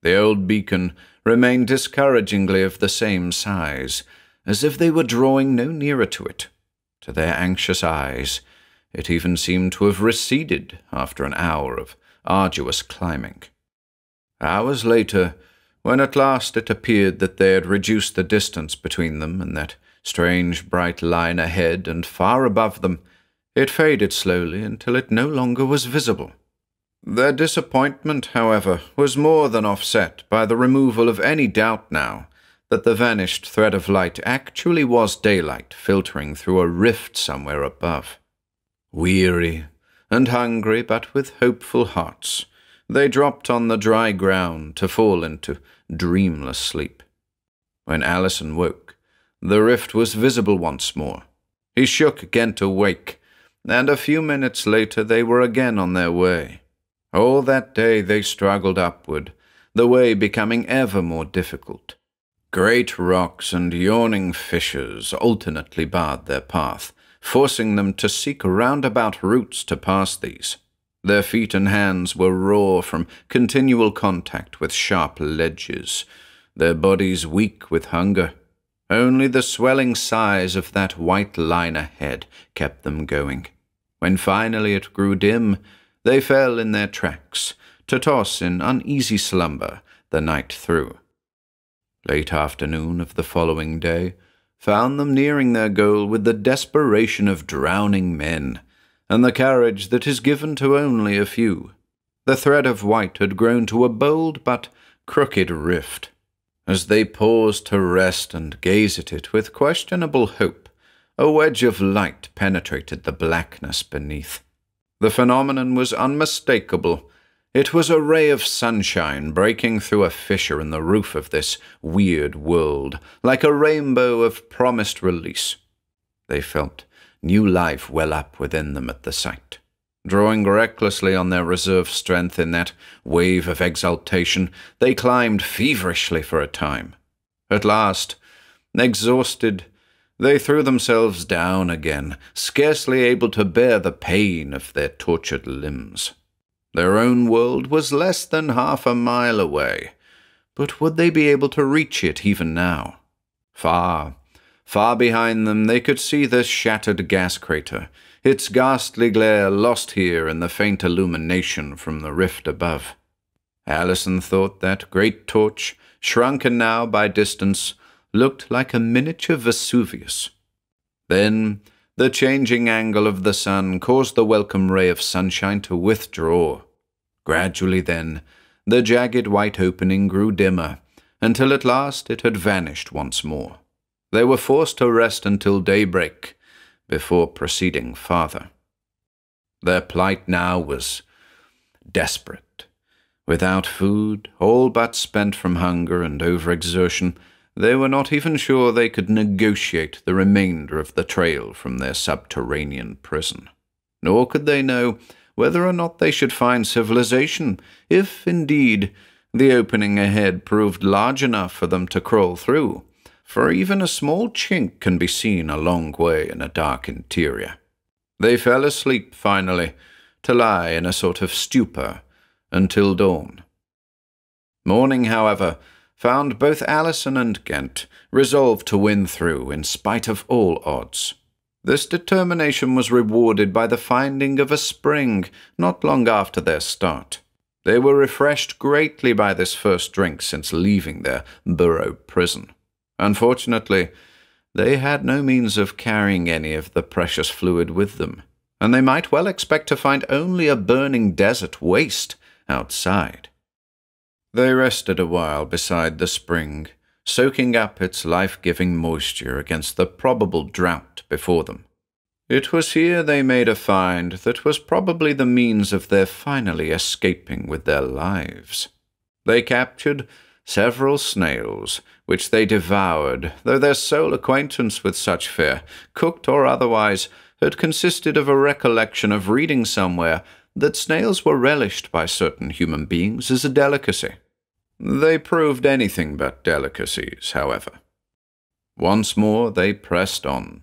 The old beacon remained discouragingly of the same size, as if they were drawing no nearer to it. To their anxious eyes, it even seemed to have receded after an hour of arduous climbing. Hours later, when at last it appeared that they had reduced the distance between them and that strange bright line ahead and far above them, it faded slowly until it no longer was visible. Their disappointment, however, was more than offset by the removal of any doubt now that the vanished thread of light actually was daylight filtering through a rift somewhere above. Weary and hungry, but with hopeful hearts, they dropped on the dry ground to fall into dreamless sleep. When Allison woke, the rift was visible once more. He shook Ghent awake, and a few minutes later they were again on their way. All that day they struggled upward, the way becoming ever more difficult. Great rocks and yawning fissures alternately barred their path, forcing them to seek roundabout routes to pass these. Their feet and hands were raw from continual contact with sharp ledges. their bodies weak with hunger. Only the swelling size of that white line ahead kept them going. When finally it grew dim, they fell in their tracks, to toss in uneasy slumber the night through. Late afternoon of the following day found them nearing their goal with the desperation of drowning men, and the courage that is given to only a few. The thread of white had grown to a bold but crooked rift. As they paused to rest and gaze at it with questionable hope, a wedge of light penetrated the blackness beneath. The phenomenon was unmistakable. It was a ray of sunshine breaking through a fissure in the roof of this weird world, like a rainbow of promised release. They felt new life well up within them at the sight. Drawing recklessly on their reserve strength in that wave of exultation, they climbed feverishly for a time. At last, exhausted, they threw themselves down again, scarcely able to bear the pain of their tortured limbs. Their own world was less than half a mile away, but would they be able to reach it even now? Far, far behind them they could see the shattered gas crater, its ghastly glare lost here in the faint illumination from the rift above. Allison thought that great torch, shrunken now by distance, looked like a miniature Vesuvius. Then the changing angle of the sun caused the welcome ray of sunshine to withdraw. Gradually then, the jagged white opening grew dimmer, until at last it had vanished once more. They were forced to rest until daybreak, before proceeding farther. Their plight now was desperate. Without food, all but spent from hunger and overexertion, they were not even sure they could negotiate the remainder of the trail from their subterranean prison. Nor could they know whether or not they should find civilization, if, indeed, the opening ahead proved large enough for them to crawl through, for even a small chink can be seen a long way in a dark interior. They fell asleep, finally, to lie in a sort of stupor until dawn. Morning, however, found both Allison and Ghent resolved to win through in spite of all odds. This determination was rewarded by the finding of a spring not long after their start. They were refreshed greatly by this first drink since leaving their burrow prison. Unfortunately, they had no means of carrying any of the precious fluid with them, and they might well expect to find only a burning desert waste outside. They rested a while beside the spring, soaking up its life-giving moisture against the probable drought before them. It was here they made a find that was probably the means of their finally escaping with their lives. They captured several snails, which they devoured, though their sole acquaintance with such fare, cooked or otherwise, had consisted of a recollection of reading somewhere that snails were relished by certain human beings as a delicacy. They proved anything but delicacies, however. Once more they pressed on.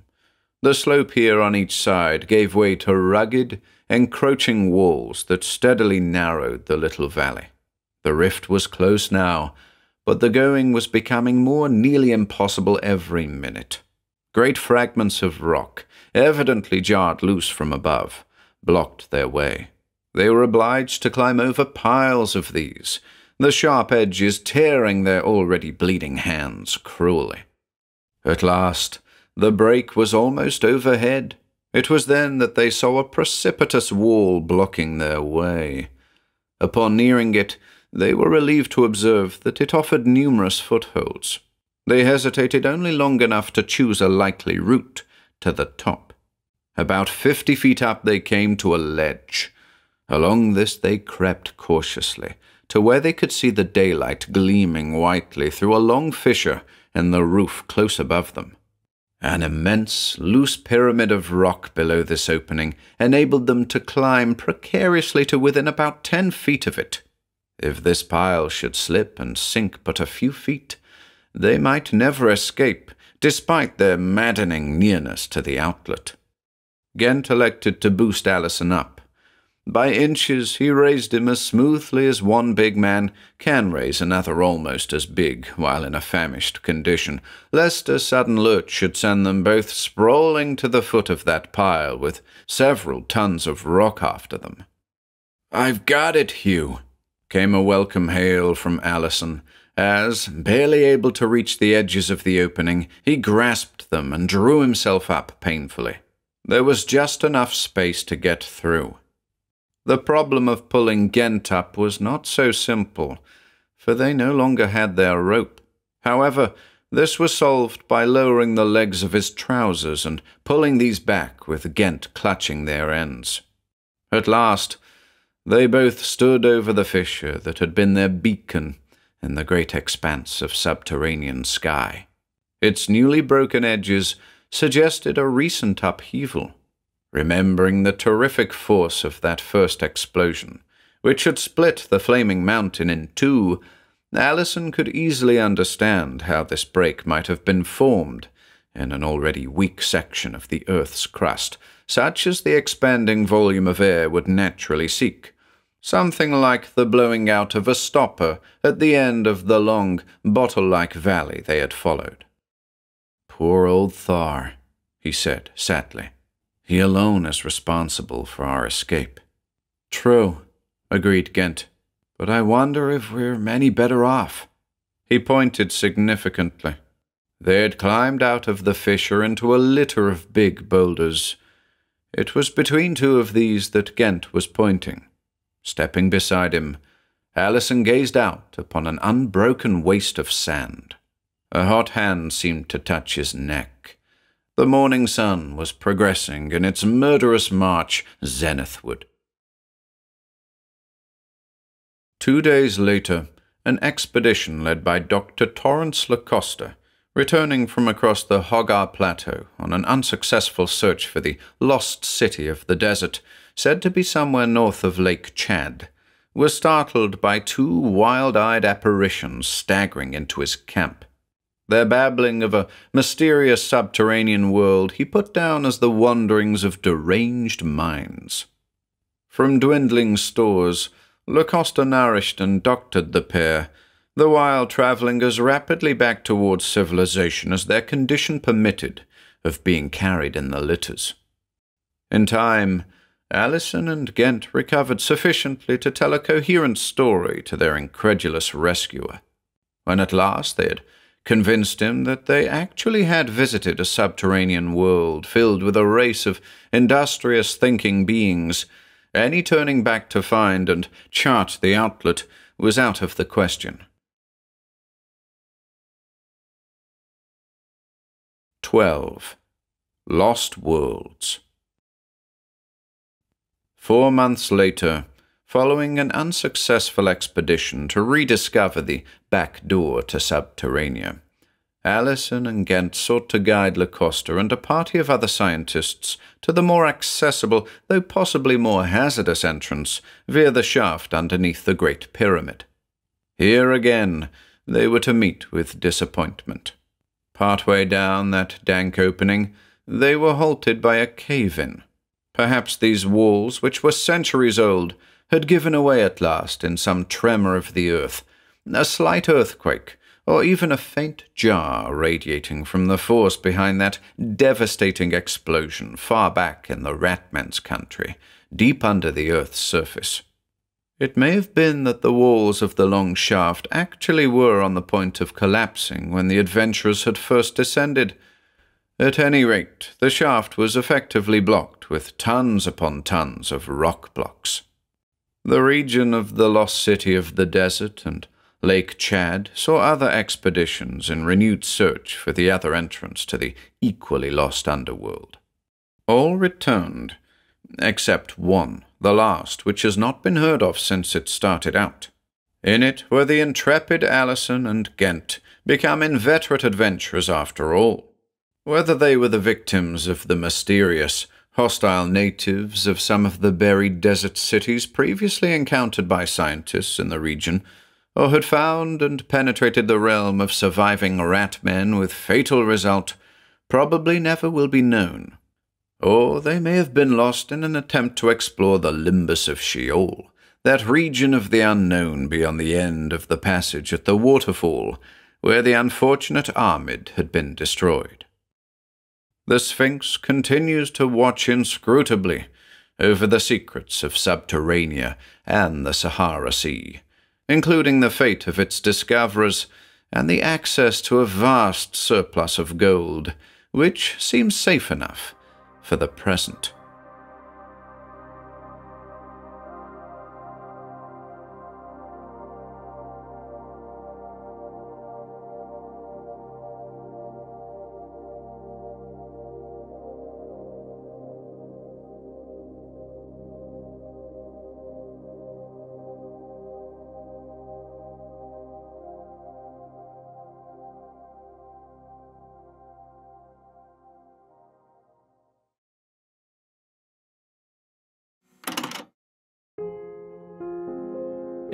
The slope here on each side gave way to rugged, encroaching walls that steadily narrowed the little valley. The rift was close now, but the going was becoming more nearly impossible every minute. Great fragments of rock, evidently jarred loose from above, blocked their way. They were obliged to climb over piles of these, the sharp edges tearing their already bleeding hands cruelly. At last, the break was almost overhead. It was then that they saw a precipitous wall blocking their way. Upon nearing it, they were relieved to observe that it offered numerous footholds. They hesitated only long enough to choose a likely route to the top. About 50 feet up they came to a ledge. Along this they crept cautiously, to where they could see the daylight gleaming whitely through a long fissure in the roof close above them. An immense, loose pyramid of rock below this opening enabled them to climb precariously to within about 10 feet of it. If this pile should slip and sink but a few feet, they might never escape, despite their maddening nearness to the outlet. Ghent elected to boost Allison up. By inches he raised him as smoothly as one big man can raise another almost as big while in a famished condition, lest a sudden lurch should send them both sprawling to the foot of that pile with several tons of rock after them. "I've got it, Hugh," came a welcome hail from Allison, as, barely able to reach the edges of the opening, he grasped them and drew himself up painfully. There was just enough space to get through. The problem of pulling Ghent up was not so simple, for they no longer had their rope. However, this was solved by lowering the legs of his trousers and pulling these back with Ghent clutching their ends. At last, they both stood over the fissure that had been their beacon in the great expanse of subterranean sky. Its newly broken edges suggested a recent upheaval. Remembering the terrific force of that first explosion, which had split the flaming mountain in two, Allison could easily understand how this break might have been formed in an already weak section of the Earth's crust, such as the expanding volume of air would naturally seek. Something like the blowing out of a stopper at the end of the long, bottle-like valley they had followed. "Poor old Thar," he said sadly. "He alone is responsible for our escape." "True," agreed Ghent, "but I wonder if we're any better off." He pointed significantly. They had climbed out of the fissure into a litter of big boulders. It was between two of these that Ghent was pointing. Stepping beside him, Allison gazed out upon an unbroken waste of sand. A hot hand seemed to touch his neck. The morning sun was progressing in its murderous march zenithward. 2 days later, an expedition led by Dr. Torrance Lacosta, returning from across the Hogar Plateau on an unsuccessful search for the lost city of the desert, said to be somewhere north of Lake Chad, was startled by 2 wild-eyed apparitions staggering into his camp. Their babbling of a mysterious subterranean world he put down as the wanderings of deranged minds. From dwindling stores, Lacosta nourished and doctored the pair, the while travelling as rapidly back towards civilization as their condition permitted of being carried in the litters. In time, Allison and Ghent recovered sufficiently to tell a coherent story to their incredulous rescuer. When at last they had convinced him that they actually had visited a subterranean world filled with a race of industrious thinking beings, any turning back to find and chart the outlet was out of the question. 12. Lost Worlds. 4 months later, following an unsuccessful expedition to rediscover the back door to Subterranea, Allison and Ghent sought to guide Lacosta and a party of other scientists to the more accessible, though possibly more hazardous entrance via the shaft underneath the Great Pyramid. Here again, they were to meet with disappointment. Partway down that dank opening, they were halted by a cave-in. Perhaps these walls, which were centuries old, had given away at last in some tremor of the earth, a slight earthquake, or even a faint jar radiating from the force behind that devastating explosion far back in the Ratman's country, deep under the earth's surface. It may have been that the walls of the long shaft actually were on the point of collapsing when the adventurers had first descended. At any rate, the shaft was effectively blocked with tons upon tons of rock blocks. The region of the lost city of the desert and Lake Chad saw other expeditions in renewed search for the other entrance to the equally lost underworld. All returned, except one, the last, which has not been heard of since it started out. In it were the intrepid Allison and Ghent, become inveterate adventurers after all. Whether they were the victims of the mysterious, hostile natives of some of the buried desert cities previously encountered by scientists in the region, or had found and penetrated the realm of surviving rat men with fatal result, probably never will be known. Or they may have been lost in an attempt to explore the Limbus of Sheol, that region of the unknown beyond the end of the passage at the waterfall, where the unfortunate Ahmed had been destroyed. The Sphinx continues to watch inscrutably over the secrets of Subterranea and the Sahara Sea, including the fate of its discoverers and the access to a vast surplus of gold, which seems safe enough for the present.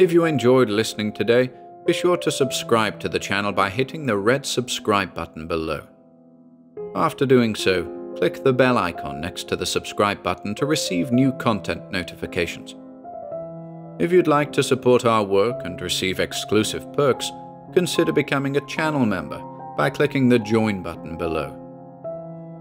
If you enjoyed listening today, be sure to subscribe to the channel by hitting the red subscribe button below. After doing so, click the bell icon next to the subscribe button to receive new content notifications. If you'd like to support our work and receive exclusive perks, consider becoming a channel member by clicking the join button below.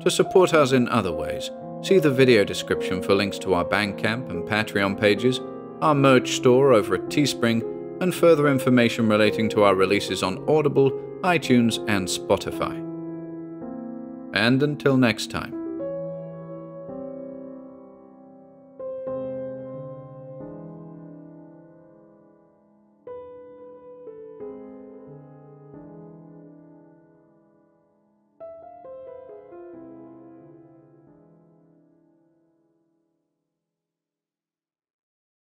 To support us in other ways, see the video description for links to our Bandcamp and Patreon pages, our merch store over at Teespring, and further information relating to our releases on Audible, iTunes, and Spotify. And until next time,